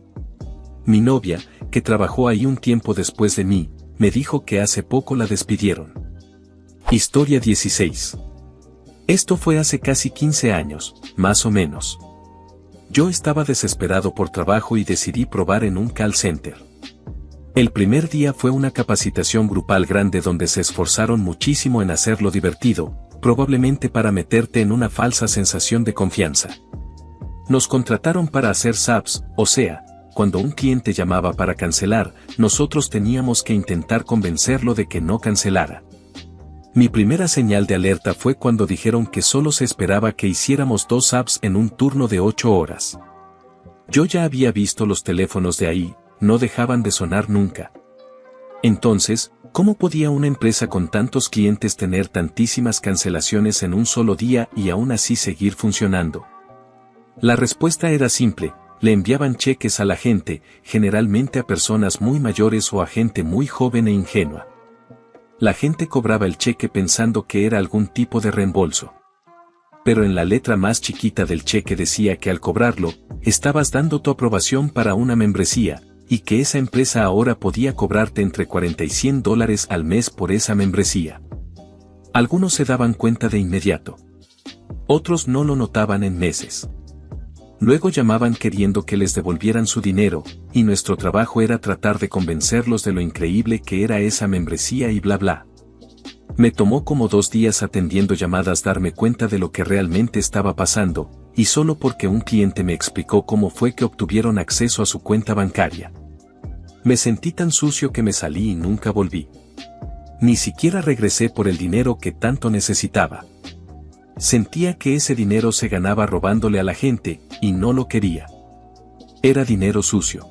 Mi novia, que trabajó ahí un tiempo después de mí, me dijo que hace poco la despidieron. Historia 16. Esto fue hace casi 15 años, más o menos. Yo estaba desesperado por trabajo y decidí probar en un call center. El primer día fue una capacitación grupal grande donde se esforzaron muchísimo en hacerlo divertido, probablemente para meterte en una falsa sensación de confianza. Nos contrataron para hacer SAPs, o sea, cuando un cliente llamaba para cancelar, nosotros teníamos que intentar convencerlo de que no cancelara. Mi primera señal de alerta fue cuando dijeron que solo se esperaba que hiciéramos 2 SAPs en un turno de 8 horas. Yo ya había visto los teléfonos de ahí, no dejaban de sonar nunca. Entonces, ¿cómo podía una empresa con tantos clientes tener tantísimas cancelaciones en un solo día y aún así seguir funcionando? La respuesta era simple, le enviaban cheques a la gente, generalmente a personas muy mayores o a gente muy joven e ingenua. La gente cobraba el cheque pensando que era algún tipo de reembolso. Pero en la letra más chiquita del cheque decía que al cobrarlo, estabas dando tu aprobación para una membresía, y que esa empresa ahora podía cobrarte entre 40 y 100 dólares al mes por esa membresía. Algunos se daban cuenta de inmediato. Otros no lo notaban en meses. Luego llamaban queriendo que les devolvieran su dinero, y nuestro trabajo era tratar de convencerlos de lo increíble que era esa membresía y bla bla. Me tomó como 2 días atendiendo llamadas darme cuenta de lo que realmente estaba pasando, y solo porque un cliente me explicó cómo fue que obtuvieron acceso a su cuenta bancaria. Me sentí tan sucio que me salí y nunca volví. Ni siquiera regresé por el dinero que tanto necesitaba. Sentía que ese dinero se ganaba robándole a la gente, y no lo quería. Era dinero sucio.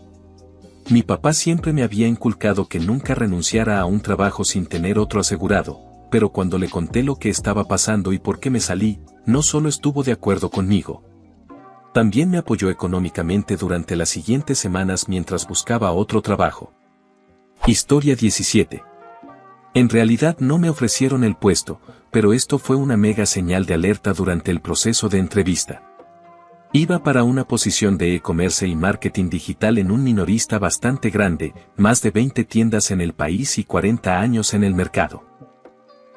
Mi papá siempre me había inculcado que nunca renunciara a un trabajo sin tener otro asegurado, pero cuando le conté lo que estaba pasando y por qué me salí, no solo estuvo de acuerdo conmigo. También me apoyó económicamente durante las siguientes semanas mientras buscaba otro trabajo. Historia 17. En realidad no me ofrecieron el puesto, pero esto fue una mega señal de alerta durante el proceso de entrevista. Iba para una posición de e-commerce y marketing digital en un minorista bastante grande, más de 20 tiendas en el país y 40 años en el mercado.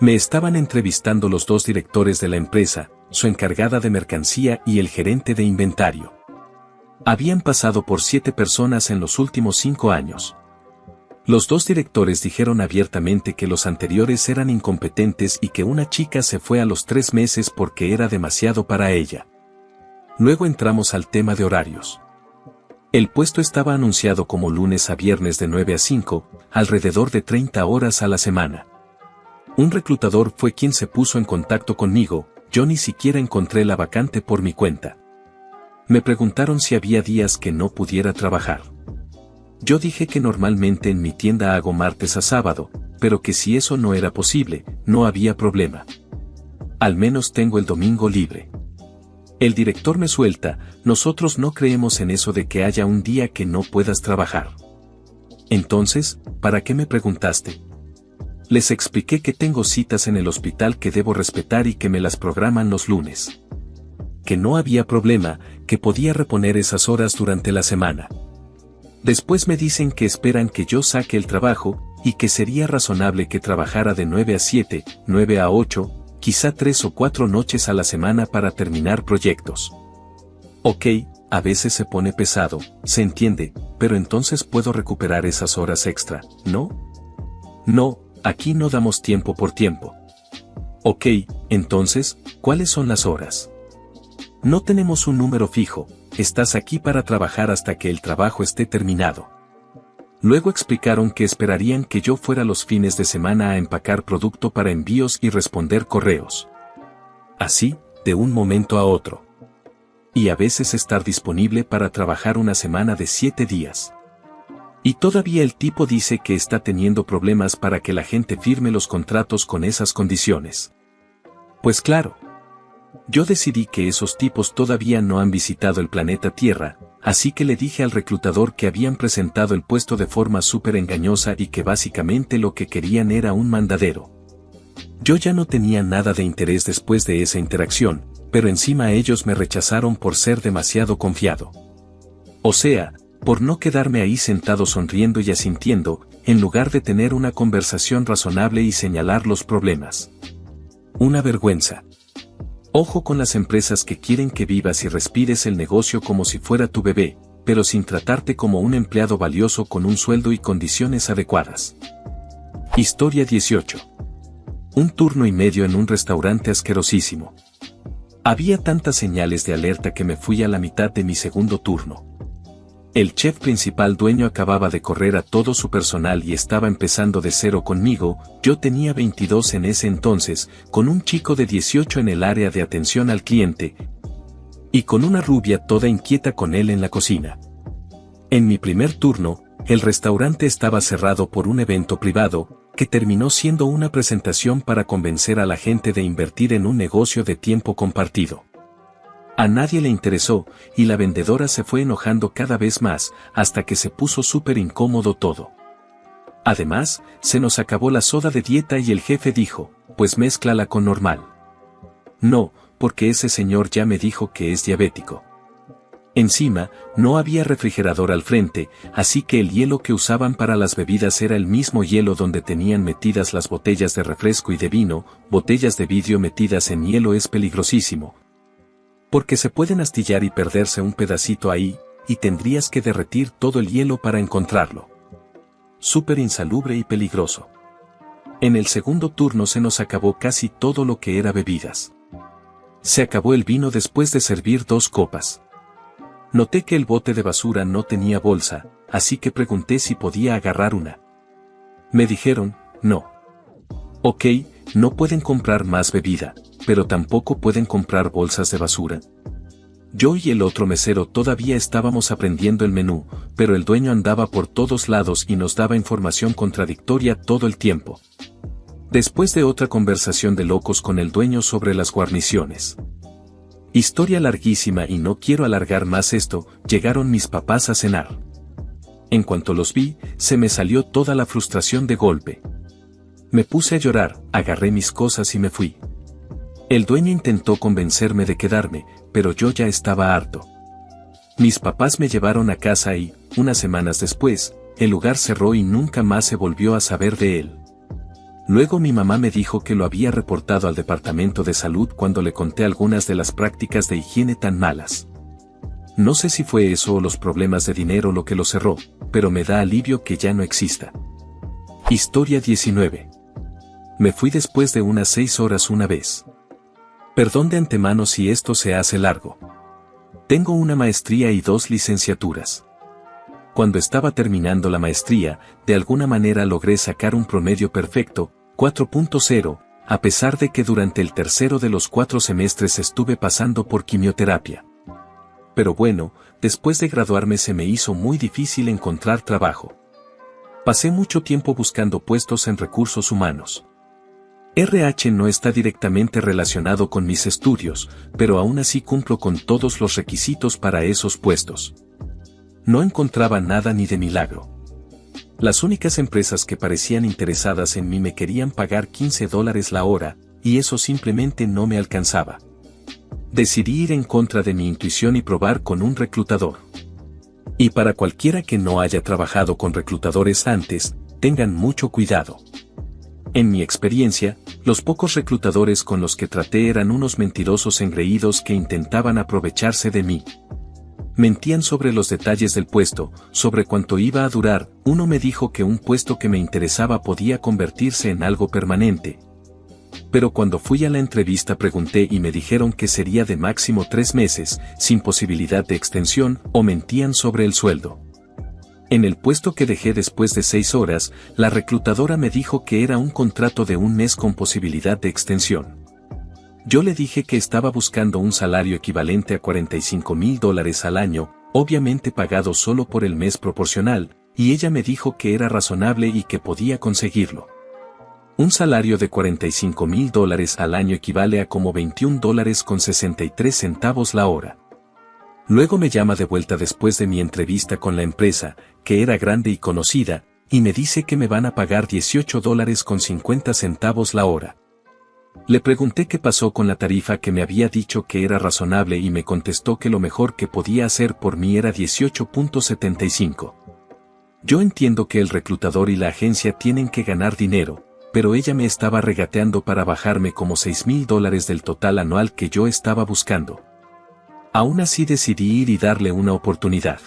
Me estaban entrevistando los 2 directores de la empresa, su encargada de mercancía y el gerente de inventario. Habían pasado por 7 personas en los últimos 5 años. Los 2 directores dijeron abiertamente que los anteriores eran incompetentes y que una chica se fue a los 3 meses porque era demasiado para ella. Luego entramos al tema de horarios. El puesto estaba anunciado como lunes a viernes de 9 a 5, alrededor de 30 horas a la semana. Un reclutador fue quien se puso en contacto conmigo, yo ni siquiera encontré la vacante por mi cuenta. Me preguntaron si había días que no pudiera trabajar. Yo dije que normalmente en mi tienda hago martes a sábado, pero que si eso no era posible, no había problema. Al menos tengo el domingo libre. El director me suelta, nosotros no creemos en eso de que haya un día que no puedas trabajar. Entonces, ¿para qué me preguntaste? Les expliqué que tengo citas en el hospital que debo respetar y que me las programan los lunes. Que no había problema, que podía reponer esas horas durante la semana. Después me dicen que esperan que yo saque el trabajo, y que sería razonable que trabajara de 9 a 7, 9 a 8, quizá 3 o 4 noches a la semana para terminar proyectos. Ok, a veces se pone pesado, se entiende, pero entonces puedo recuperar esas horas extra, ¿no? No, aquí no damos tiempo por tiempo. Ok, entonces, ¿cuáles son las horas? No tenemos un número fijo, estás aquí para trabajar hasta que el trabajo esté terminado. Luego explicaron que esperarían que yo fuera los fines de semana a empacar producto para envíos y responder correos. Así, de un momento a otro. Y a veces estar disponible para trabajar una semana de 7 días. Y todavía el tipo dice que está teniendo problemas para que la gente firme los contratos con esas condiciones. Pues claro. Yo decidí que esos tipos todavía no han visitado el planeta Tierra, así que le dije al reclutador que habían presentado el puesto de forma súper engañosa y que básicamente lo que querían era un mandadero. Yo ya no tenía nada de interés después de esa interacción, pero encima ellos me rechazaron por ser demasiado confiado. O sea, por no quedarme ahí sentado sonriendo y asintiendo, en lugar de tener una conversación razonable y señalar los problemas. Una vergüenza. Ojo con las empresas que quieren que vivas y respires el negocio como si fuera tu bebé, pero sin tratarte como un empleado valioso con un sueldo y condiciones adecuadas. Historia 18. Un turno y medio en un restaurante asquerosísimo. Había tantas señales de alerta que me fui a la mitad de mi segundo turno. El chef principal dueño acababa de correr a todo su personal y estaba empezando de cero conmigo, yo tenía 22 en ese entonces, con un chico de 18 en el área de atención al cliente, y con una rubia toda inquieta con él en la cocina. En mi primer turno, el restaurante estaba cerrado por un evento privado, que terminó siendo una presentación para convencer a la gente de invertir en un negocio de tiempo compartido. A nadie le interesó, y la vendedora se fue enojando cada vez más, hasta que se puso súper incómodo todo. Además, se nos acabó la soda de dieta y el jefe dijo, pues mézclala con normal. No, porque ese señor ya me dijo que es diabético. Encima, no había refrigerador al frente, así que el hielo que usaban para las bebidas era el mismo hielo donde tenían metidas las botellas de refresco y de vino. Botellas de vidrio metidas en hielo es peligrosísimo, porque se pueden astillar y perderse un pedacito ahí, y tendrías que derretir todo el hielo para encontrarlo. Súper insalubre y peligroso. En el segundo turno se nos acabó casi todo lo que era bebidas. Se acabó el vino después de servir 2 copas. Noté que el bote de basura no tenía bolsa, así que pregunté si podía agarrar una. Me dijeron, no. Ok, no pueden comprar más bebida, pero tampoco pueden comprar bolsas de basura. Yo y el otro mesero todavía estábamos aprendiendo el menú, pero el dueño andaba por todos lados y nos daba información contradictoria todo el tiempo. Después de otra conversación de locos con el dueño sobre las guarniciones. Historia larguísima y no quiero alargar más esto, llegaron mis papás a cenar. En cuanto los vi, se me salió toda la frustración de golpe. Me puse a llorar, agarré mis cosas y me fui. El dueño intentó convencerme de quedarme, pero yo ya estaba harto. Mis papás me llevaron a casa y, unas semanas después, el lugar cerró y nunca más se volvió a saber de él. Luego mi mamá me dijo que lo había reportado al departamento de salud cuando le conté algunas de las prácticas de higiene tan malas. No sé si fue eso o los problemas de dinero lo que lo cerró, pero me da alivio que ya no exista. Historia 19. Me fui después de unas 6 horas una vez. Perdón de antemano si esto se hace largo. Tengo una maestría y 2 licenciaturas. Cuando estaba terminando la maestría, de alguna manera logré sacar un promedio perfecto, 4.0, a pesar de que durante el tercero de los 4 semestres estuve pasando por quimioterapia. Pero bueno, después de graduarme se me hizo muy difícil encontrar trabajo. Pasé mucho tiempo buscando puestos en recursos humanos. RH no está directamente relacionado con mis estudios, pero aún así cumplo con todos los requisitos para esos puestos. No encontraba nada ni de milagro. Las únicas empresas que parecían interesadas en mí me querían pagar $15 la hora, y eso simplemente no me alcanzaba. Decidí ir en contra de mi intuición y probar con un reclutador. Y para cualquiera que no haya trabajado con reclutadores antes, tengan mucho cuidado. En mi experiencia, los pocos reclutadores con los que traté eran unos mentirosos engreídos que intentaban aprovecharse de mí. Mentían sobre los detalles del puesto, sobre cuánto iba a durar. Uno me dijo que un puesto que me interesaba podía convertirse en algo permanente. Pero cuando fui a la entrevista pregunté y me dijeron que sería de máximo 3 meses, sin posibilidad de extensión, o mentían sobre el sueldo. En el puesto que dejé después de 6 horas, la reclutadora me dijo que era un contrato de 1 mes con posibilidad de extensión. Yo le dije que estaba buscando un salario equivalente a $45,000 al año, obviamente pagado solo por el mes proporcional, y ella me dijo que era razonable y que podía conseguirlo. Un salario de $45,000 al año equivale a como $21.63 la hora. Luego me llama de vuelta después de mi entrevista con la empresa, que era grande y conocida, y me dice que me van a pagar $18.50 la hora. Le pregunté qué pasó con la tarifa que me había dicho que era razonable y me contestó que lo mejor que podía hacer por mí era 18.75. Yo entiendo que el reclutador y la agencia tienen que ganar dinero, pero ella me estaba regateando para bajarme como $6,000 del total anual que yo estaba buscando. Aún así decidí ir y darle una oportunidad.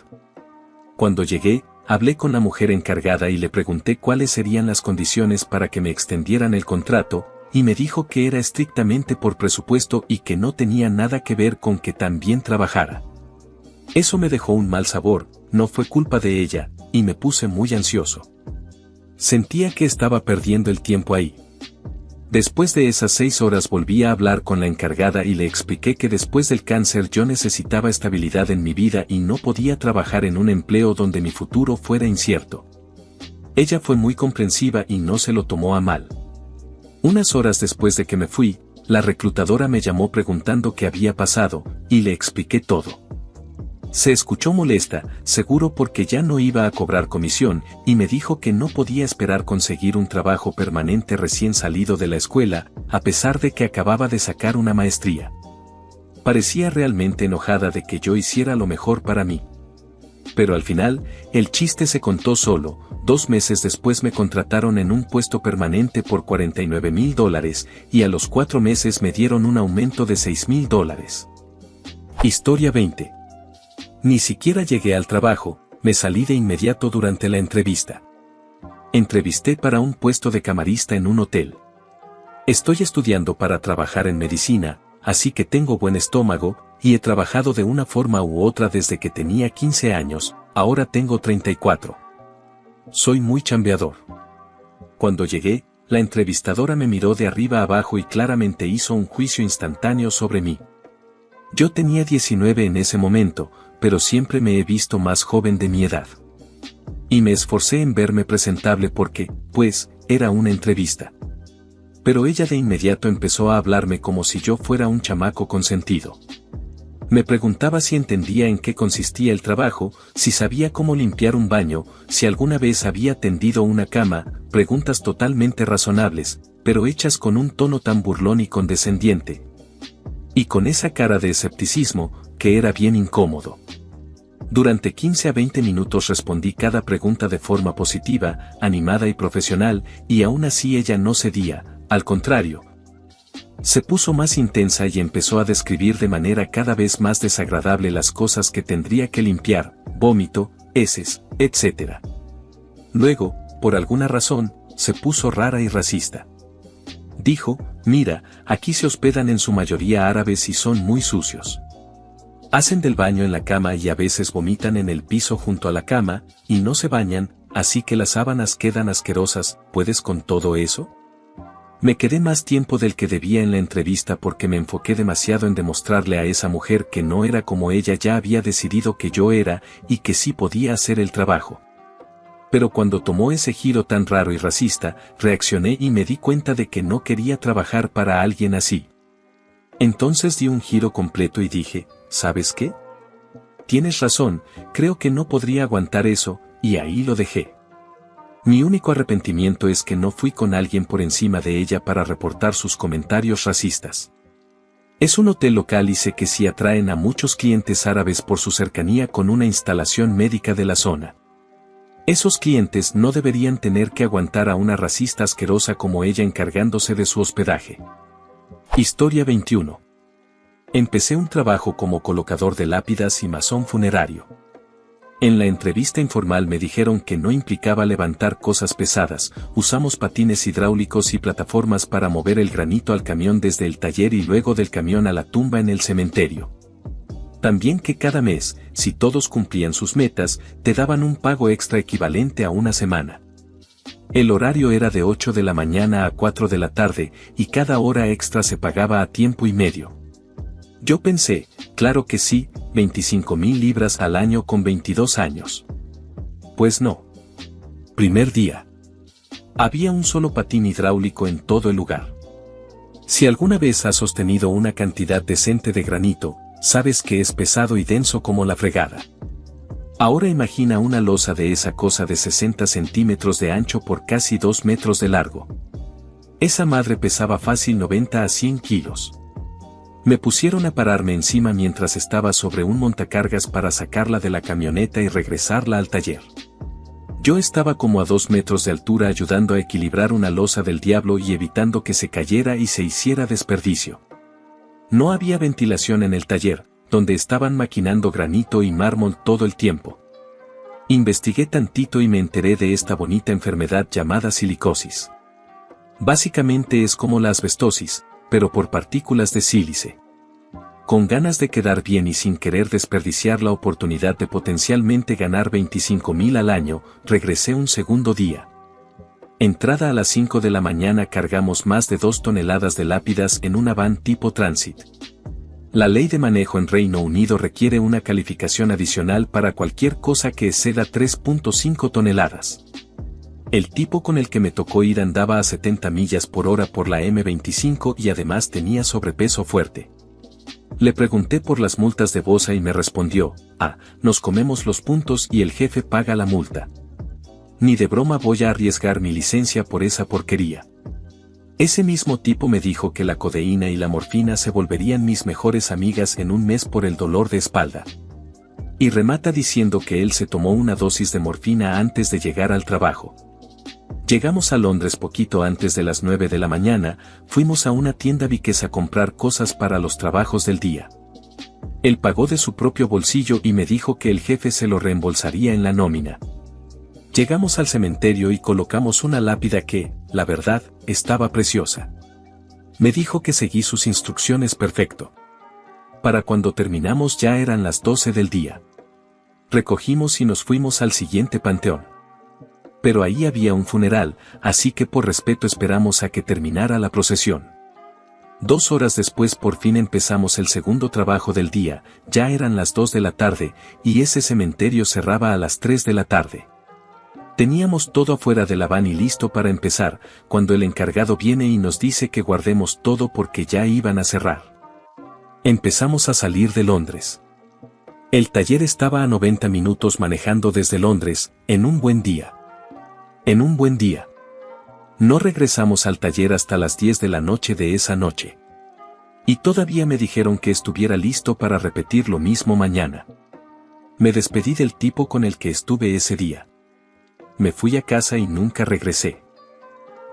Cuando llegué, hablé con la mujer encargada y le pregunté cuáles serían las condiciones para que me extendieran el contrato, y me dijo que era estrictamente por presupuesto y que no tenía nada que ver con que tan bien trabajara. Eso me dejó un mal sabor, no fue culpa de ella, y me puse muy ansioso. Sentía que estaba perdiendo el tiempo ahí. Después de esas 6 horas volví a hablar con la encargada y le expliqué que después del cáncer yo necesitaba estabilidad en mi vida y no podía trabajar en un empleo donde mi futuro fuera incierto. Ella fue muy comprensiva y no se lo tomó a mal. Unas horas después de que me fui, la reclutadora me llamó preguntando qué había pasado, y le expliqué todo. Se escuchó molesta, seguro porque ya no iba a cobrar comisión, y me dijo que no podía esperar conseguir un trabajo permanente recién salido de la escuela, a pesar de que acababa de sacar una maestría. Parecía realmente enojada de que yo hiciera lo mejor para mí. Pero al final, el chiste se contó solo. 2 meses después me contrataron en un puesto permanente por $49,000 y a los 4 meses me dieron un aumento de $6,000. Historia 20. Ni siquiera llegué al trabajo, me salí de inmediato durante la entrevista. Entrevisté para un puesto de camarista en un hotel. Estoy estudiando para trabajar en medicina, así que tengo buen estómago, y he trabajado de una forma u otra desde que tenía 15 años, ahora tengo 34. Soy muy chambeador. Cuando llegué, la entrevistadora me miró de arriba a abajo y claramente hizo un juicio instantáneo sobre mí. Yo tenía 19 en ese momento, pero siempre me he visto más joven de mi edad. Y me esforcé en verme presentable porque, pues, era una entrevista. Pero ella de inmediato empezó a hablarme como si yo fuera un chamaco consentido. Me preguntaba si entendía en qué consistía el trabajo, si sabía cómo limpiar un baño, si alguna vez había tendido una cama, preguntas totalmente razonables, pero hechas con un tono tan burlón y condescendiente. Y con esa cara de escepticismo, que era bien incómodo. Durante 15 a 20 minutos respondí cada pregunta de forma positiva, animada y profesional, y aún así ella no cedía, al contrario. Se puso más intensa y empezó a describir de manera cada vez más desagradable las cosas que tendría que limpiar, vómito, heces, etc. Luego, por alguna razón, se puso rara y racista. Dijo, mira, aquí se hospedan en su mayoría árabes y son muy sucios. Hacen del baño en la cama y a veces vomitan en el piso junto a la cama, y no se bañan, así que las sábanas quedan asquerosas. ¿Puedes con todo eso? Me quedé más tiempo del que debía en la entrevista porque me enfoqué demasiado en demostrarle a esa mujer que no era como ella ya había decidido que yo era y que sí podía hacer el trabajo. Pero cuando tomó ese giro tan raro y racista, reaccioné y me di cuenta de que no quería trabajar para alguien así. Entonces di un giro completo y dije, ¿sabes qué? Tienes razón, creo que no podría aguantar eso, y ahí lo dejé. Mi único arrepentimiento es que no fui con alguien por encima de ella para reportar sus comentarios racistas. Es un hotel local y sé que sí atraen a muchos clientes árabes por su cercanía con una instalación médica de la zona. Esos clientes no deberían tener que aguantar a una racista asquerosa como ella encargándose de su hospedaje. Historia 21. Empecé un trabajo como colocador de lápidas y masón funerario. En la entrevista informal me dijeron que no implicaba levantar cosas pesadas, usamos patines hidráulicos y plataformas para mover el granito al camión desde el taller y luego del camión a la tumba en el cementerio. También que cada mes, si todos cumplían sus metas, te daban un pago extra equivalente a una semana. El horario era de 8 de la mañana a 4 de la tarde y cada hora extra se pagaba a tiempo y medio. Yo pensé, claro que sí, 25,000 libras al año con 22 años. Pues no. Primer día. Había un solo patín hidráulico en todo el lugar. Si alguna vez has sostenido una cantidad decente de granito, sabes que es pesado y denso como la fregada. Ahora imagina una losa de esa cosa de 60 centímetros de ancho por casi 2 metros de largo. Esa madre pesaba fácil 90 a 100 kilos. Me pusieron a pararme encima mientras estaba sobre un montacargas para sacarla de la camioneta y regresarla al taller. Yo estaba como a 2 metros de altura ayudando a equilibrar una losa del diablo y evitando que se cayera y se hiciera desperdicio. No había ventilación en el taller, donde estaban maquinando granito y mármol todo el tiempo. Investigué tantito y me enteré de esta bonita enfermedad llamada silicosis. Básicamente es como la asbestosis, pero por partículas de sílice. Con ganas de quedar bien y sin querer desperdiciar la oportunidad de potencialmente ganar 25,000 al año, regresé un segundo día. Entrada a las 5 de la mañana cargamos más de 2 toneladas de lápidas en una van tipo Transit. La ley de manejo en Reino Unido requiere una calificación adicional para cualquier cosa que exceda 3.5 toneladas. El tipo con el que me tocó ir andaba a 70 millas por hora por la M25 y además tenía sobrepeso fuerte. Le pregunté por las multas de Bosa y me respondió, nos comemos los puntos y el jefe paga la multa. Ni de broma voy a arriesgar mi licencia por esa porquería. Ese mismo tipo me dijo que la codeína y la morfina se volverían mis mejores amigas en un mes por el dolor de espalda. Y remata diciendo que él se tomó una dosis de morfina antes de llegar al trabajo. Llegamos a Londres poquito antes de las 9 de la mañana, fuimos a una tienda Vickers a comprar cosas para los trabajos del día. Él pagó de su propio bolsillo y me dijo que el jefe se lo reembolsaría en la nómina. Llegamos al cementerio y colocamos una lápida que, la verdad, estaba preciosa. Me dijo que seguí sus instrucciones perfecto. Para cuando terminamos ya eran las 12 del día. Recogimos y nos fuimos al siguiente panteón. Pero ahí había un funeral, así que por respeto esperamos a que terminara la procesión. 2 horas después por fin empezamos el segundo trabajo del día, ya eran las 2 de la tarde, y ese cementerio cerraba a las 3 de la tarde. Teníamos todo afuera de la van y listo para empezar, cuando el encargado viene y nos dice que guardemos todo porque ya iban a cerrar. Empezamos a salir de Londres. El taller estaba a 90 minutos manejando desde Londres, en un buen día. En un buen día. No regresamos al taller hasta las 10 de la noche de esa noche. Y todavía me dijeron que estuviera listo para repetir lo mismo mañana. Me despedí del tipo con el que estuve ese día. Me fui a casa y nunca regresé.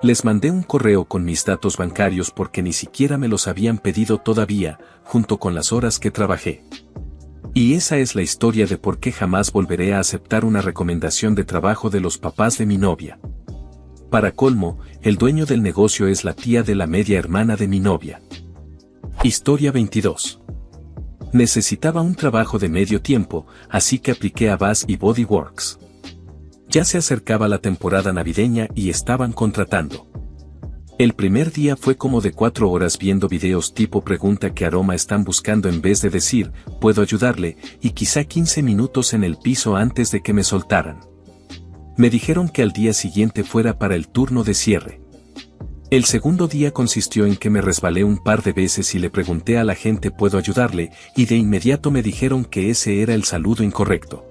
Les mandé un correo con mis datos bancarios porque ni siquiera me los habían pedido todavía, junto con las horas que trabajé. Y esa es la historia de por qué jamás volveré a aceptar una recomendación de trabajo de los papás de mi novia. Para colmo, el dueño del negocio es la tía de la media hermana de mi novia. Historia 22. Necesitaba un trabajo de medio tiempo, así que apliqué a Bath y Body Works. Ya se acercaba la temporada navideña y estaban contratando. El primer día fue como de 4 horas viendo videos tipo pregunta qué aroma están buscando en vez de decir, puedo ayudarle, y quizá 15 minutos en el piso antes de que me soltaran. Me dijeron que al día siguiente fuera para el turno de cierre. El segundo día consistió en que me resbalé un par de veces y le pregunté a la gente puedo ayudarle, y de inmediato me dijeron que ese era el saludo incorrecto.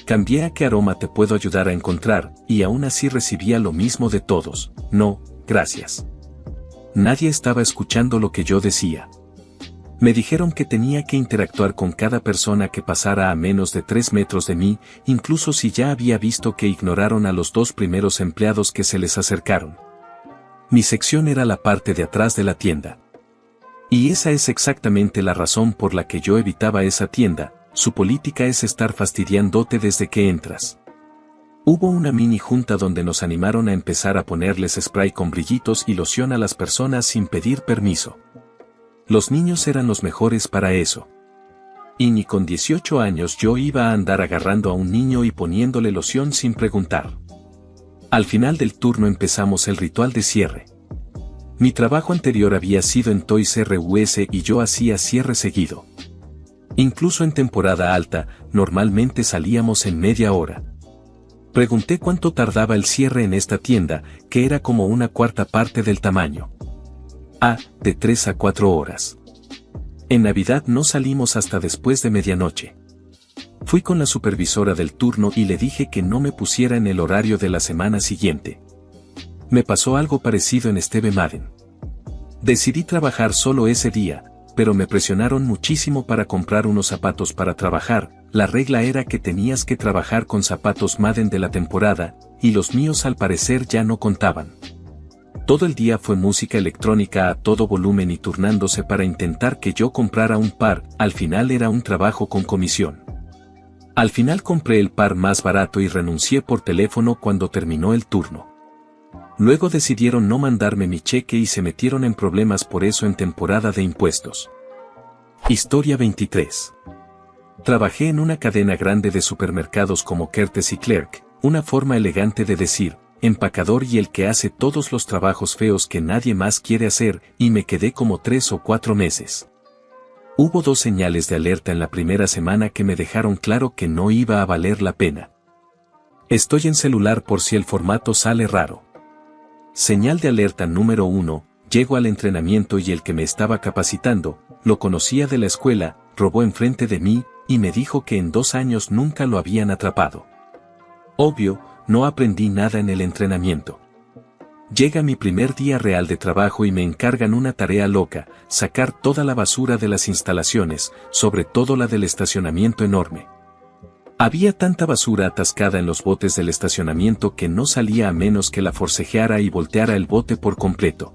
Cambié a qué aroma te puedo ayudar a encontrar, y aún así recibía lo mismo de todos, no, gracias. Nadie estaba escuchando lo que yo decía. Me dijeron que tenía que interactuar con cada persona que pasara a menos de 3 metros de mí, incluso si ya había visto que ignoraron a los 2 primeros empleados que se les acercaron. Mi sección era la parte de atrás de la tienda. Y esa es exactamente la razón por la que yo evitaba esa tienda. Su política es estar fastidiándote desde que entras. Hubo una mini junta donde nos animaron a empezar a ponerles spray con brillitos y loción a las personas sin pedir permiso. Los niños eran los mejores para eso. Y ni con 18 años yo iba a andar agarrando a un niño y poniéndole loción sin preguntar. Al final del turno empezamos el ritual de cierre. Mi trabajo anterior había sido en Toys R Us y yo hacía cierre seguido. Incluso en temporada alta, normalmente salíamos en media hora. Pregunté cuánto tardaba el cierre en esta tienda, que era como una cuarta parte del tamaño. De 3 a 4 horas. En Navidad no salimos hasta después de medianoche. Fui con la supervisora del turno y le dije que no me pusiera en el horario de la semana siguiente. Me pasó algo parecido en Steve Madden. Decidí trabajar solo ese día, pero me presionaron muchísimo para comprar unos zapatos para trabajar. La regla era que tenías que trabajar con zapatos Madden de la temporada, y los míos al parecer ya no contaban. Todo el día fue música electrónica a todo volumen y turnándose para intentar que yo comprara un par. Al final era un trabajo con comisión. Al final compré el par más barato y renuncié por teléfono cuando terminó el turno. Luego decidieron no mandarme mi cheque y se metieron en problemas por eso en temporada de impuestos. Historia 23. Trabajé en una cadena grande de supermercados como Curtis y Clerk, una forma elegante de decir, empacador y el que hace todos los trabajos feos que nadie más quiere hacer, y me quedé como 3 o 4 meses. Hubo 2 señales de alerta en la primera semana que me dejaron claro que no iba a valer la pena. Estoy en celular por si el formato sale raro. Señal de alerta número 1, llego al entrenamiento y el que me estaba capacitando, lo conocía de la escuela, robó enfrente de mí, y me dijo que en 2 años nunca lo habían atrapado. Obvio, no aprendí nada en el entrenamiento. Llega mi primer día real de trabajo y me encargan una tarea loca, sacar toda la basura de las instalaciones, sobre todo la del estacionamiento enorme. Había tanta basura atascada en los botes del estacionamiento que no salía a menos que la forcejeara y volteara el bote por completo.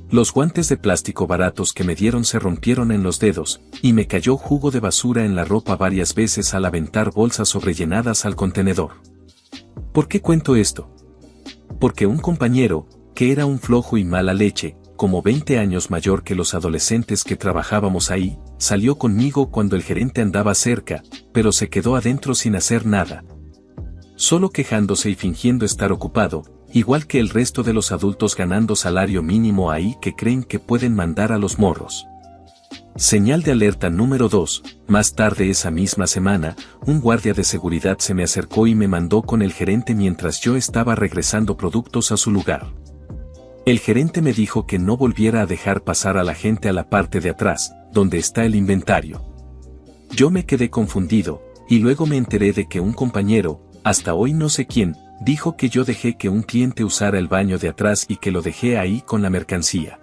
Los guantes de plástico baratos que me dieron se rompieron en los dedos, y me cayó jugo de basura en la ropa varias veces al aventar bolsas sobrellenadas al contenedor. ¿Por qué cuento esto? Porque un compañero, que era un flojo y mala leche, como 20 años mayor que los adolescentes que trabajábamos ahí, salió conmigo cuando el gerente andaba cerca, pero se quedó adentro sin hacer nada. Solo quejándose y fingiendo estar ocupado, igual que el resto de los adultos ganando salario mínimo ahí que creen que pueden mandar a los morros. Señal de alerta número 2, más tarde esa misma semana, un guardia de seguridad se me acercó y me mandó con el gerente mientras yo estaba regresando productos a su lugar. El gerente me dijo que no volviera a dejar pasar a la gente a la parte de atrás, donde está el inventario. Yo me quedé confundido, y luego me enteré de que un compañero, hasta hoy no sé quién, dijo que yo dejé que un cliente usara el baño de atrás y que lo dejé ahí con la mercancía.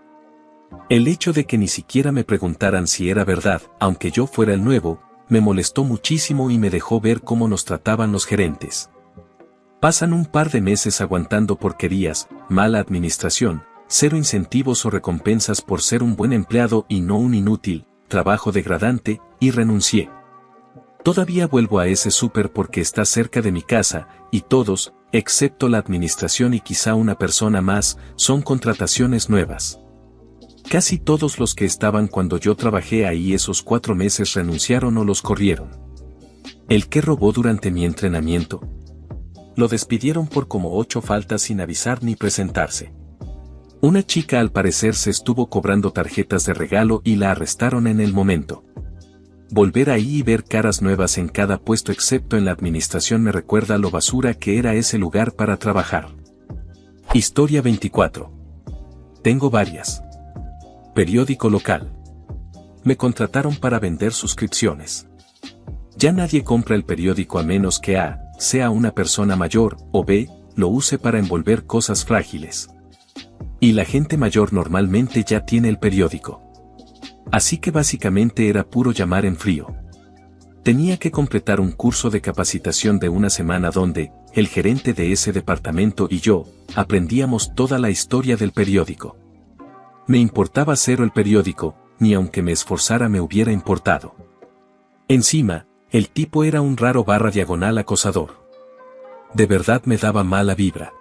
El hecho de que ni siquiera me preguntaran si era verdad, aunque yo fuera el nuevo, me molestó muchísimo y me dejó ver cómo nos trataban los gerentes. Pasan un par de meses aguantando porquerías, mala administración, cero incentivos o recompensas por ser un buen empleado y no un inútil, trabajo degradante, y renuncié. Todavía vuelvo a ese súper porque está cerca de mi casa, y todos, excepto la administración y quizá una persona más, son contrataciones nuevas. Casi todos los que estaban cuando yo trabajé ahí esos 4 meses renunciaron o los corrieron. ¿El que robó durante mi entrenamiento? Lo despidieron por como 8 faltas sin avisar ni presentarse. Una chica al parecer se estuvo cobrando tarjetas de regalo y la arrestaron en el momento. Volver ahí y ver caras nuevas en cada puesto excepto en la administración me recuerda lo basura que era ese lugar para trabajar. Historia 24. Tengo varias. Periódico local. Me contrataron para vender suscripciones. Ya nadie compra el periódico a menos que A, sea una persona mayor, o B, lo use para envolver cosas frágiles. Y la gente mayor normalmente ya tiene el periódico. Así que básicamente era puro llamar en frío. Tenía que completar un curso de capacitación de una semana donde, el gerente de ese departamento y yo, aprendíamos toda la historia del periódico. Me importaba cero el periódico, ni aunque me esforzara me hubiera importado. Encima, el tipo era un raro / acosador. De verdad me daba mala vibra.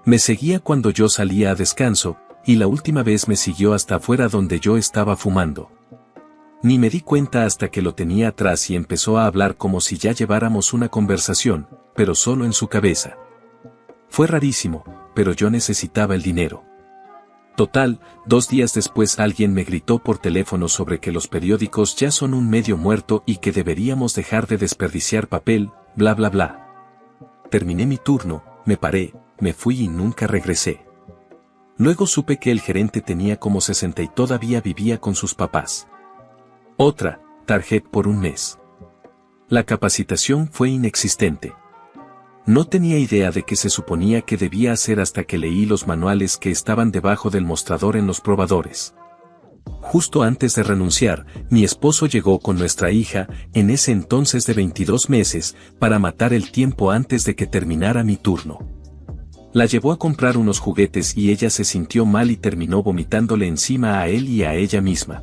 Me seguía cuando yo salía a descanso, y la última vez me siguió hasta afuera donde yo estaba fumando. Ni me di cuenta hasta que lo tenía atrás y empezó a hablar como si ya lleváramos una conversación, pero solo en su cabeza. Fue rarísimo, pero yo necesitaba el dinero. Total, 2 días después alguien me gritó por teléfono sobre que los periódicos ya son un medio muerto y que deberíamos dejar de desperdiciar papel, bla bla bla. Terminé mi turno, me paré, me fui y nunca regresé. Luego supe que el gerente tenía como 60 y todavía vivía con sus papás. Otra, tarjeta por un mes. La capacitación fue inexistente. No tenía idea de qué se suponía que debía hacer hasta que leí los manuales que estaban debajo del mostrador en los probadores. Justo antes de renunciar, mi esposo llegó con nuestra hija, en ese entonces de 22 meses, para matar el tiempo antes de que terminara mi turno. La llevó a comprar unos juguetes y ella se sintió mal y terminó vomitándole encima a él y a ella misma.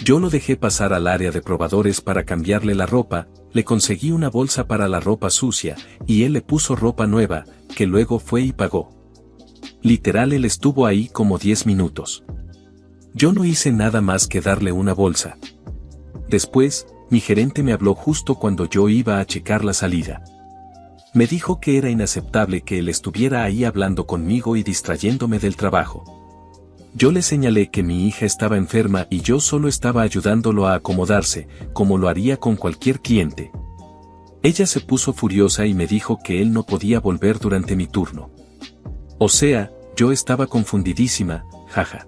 Yo lo dejé pasar al área de probadores para cambiarle la ropa, le conseguí una bolsa para la ropa sucia, y él le puso ropa nueva, que luego fue y pagó. Literal él estuvo ahí como 10 minutos. Yo no hice nada más que darle una bolsa. Después, mi gerente me habló justo cuando yo iba a checar la salida. Me dijo que era inaceptable que él estuviera ahí hablando conmigo y distrayéndome del trabajo. Yo le señalé que mi hija estaba enferma y yo solo estaba ayudándolo a acomodarse, como lo haría con cualquier cliente. Ella se puso furiosa y me dijo que él no podía volver durante mi turno. O sea, yo estaba confundidísima, jaja.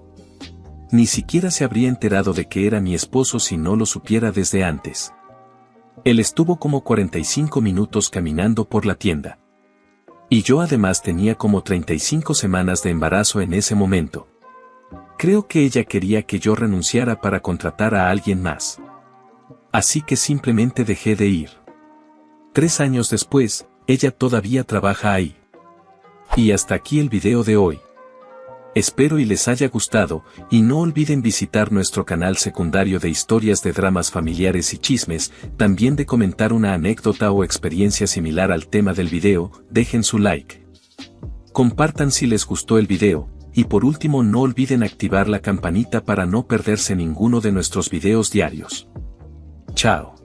Ni siquiera se habría enterado de que era mi esposo si no lo supiera desde antes. Él estuvo como 45 minutos caminando por la tienda. Y yo además tenía como 35 semanas de embarazo en ese momento. Creo que ella quería que yo renunciara para contratar a alguien más. Así que simplemente dejé de ir. 3 años después, ella todavía trabaja ahí. Y hasta aquí el video de hoy. Espero y les haya gustado, y no olviden visitar nuestro canal secundario de historias de dramas familiares y chismes, también de comentar una anécdota o experiencia similar al tema del video, dejen su like. Compartan si les gustó el video, y por último no olviden activar la campanita para no perderse ninguno de nuestros videos diarios. Chao.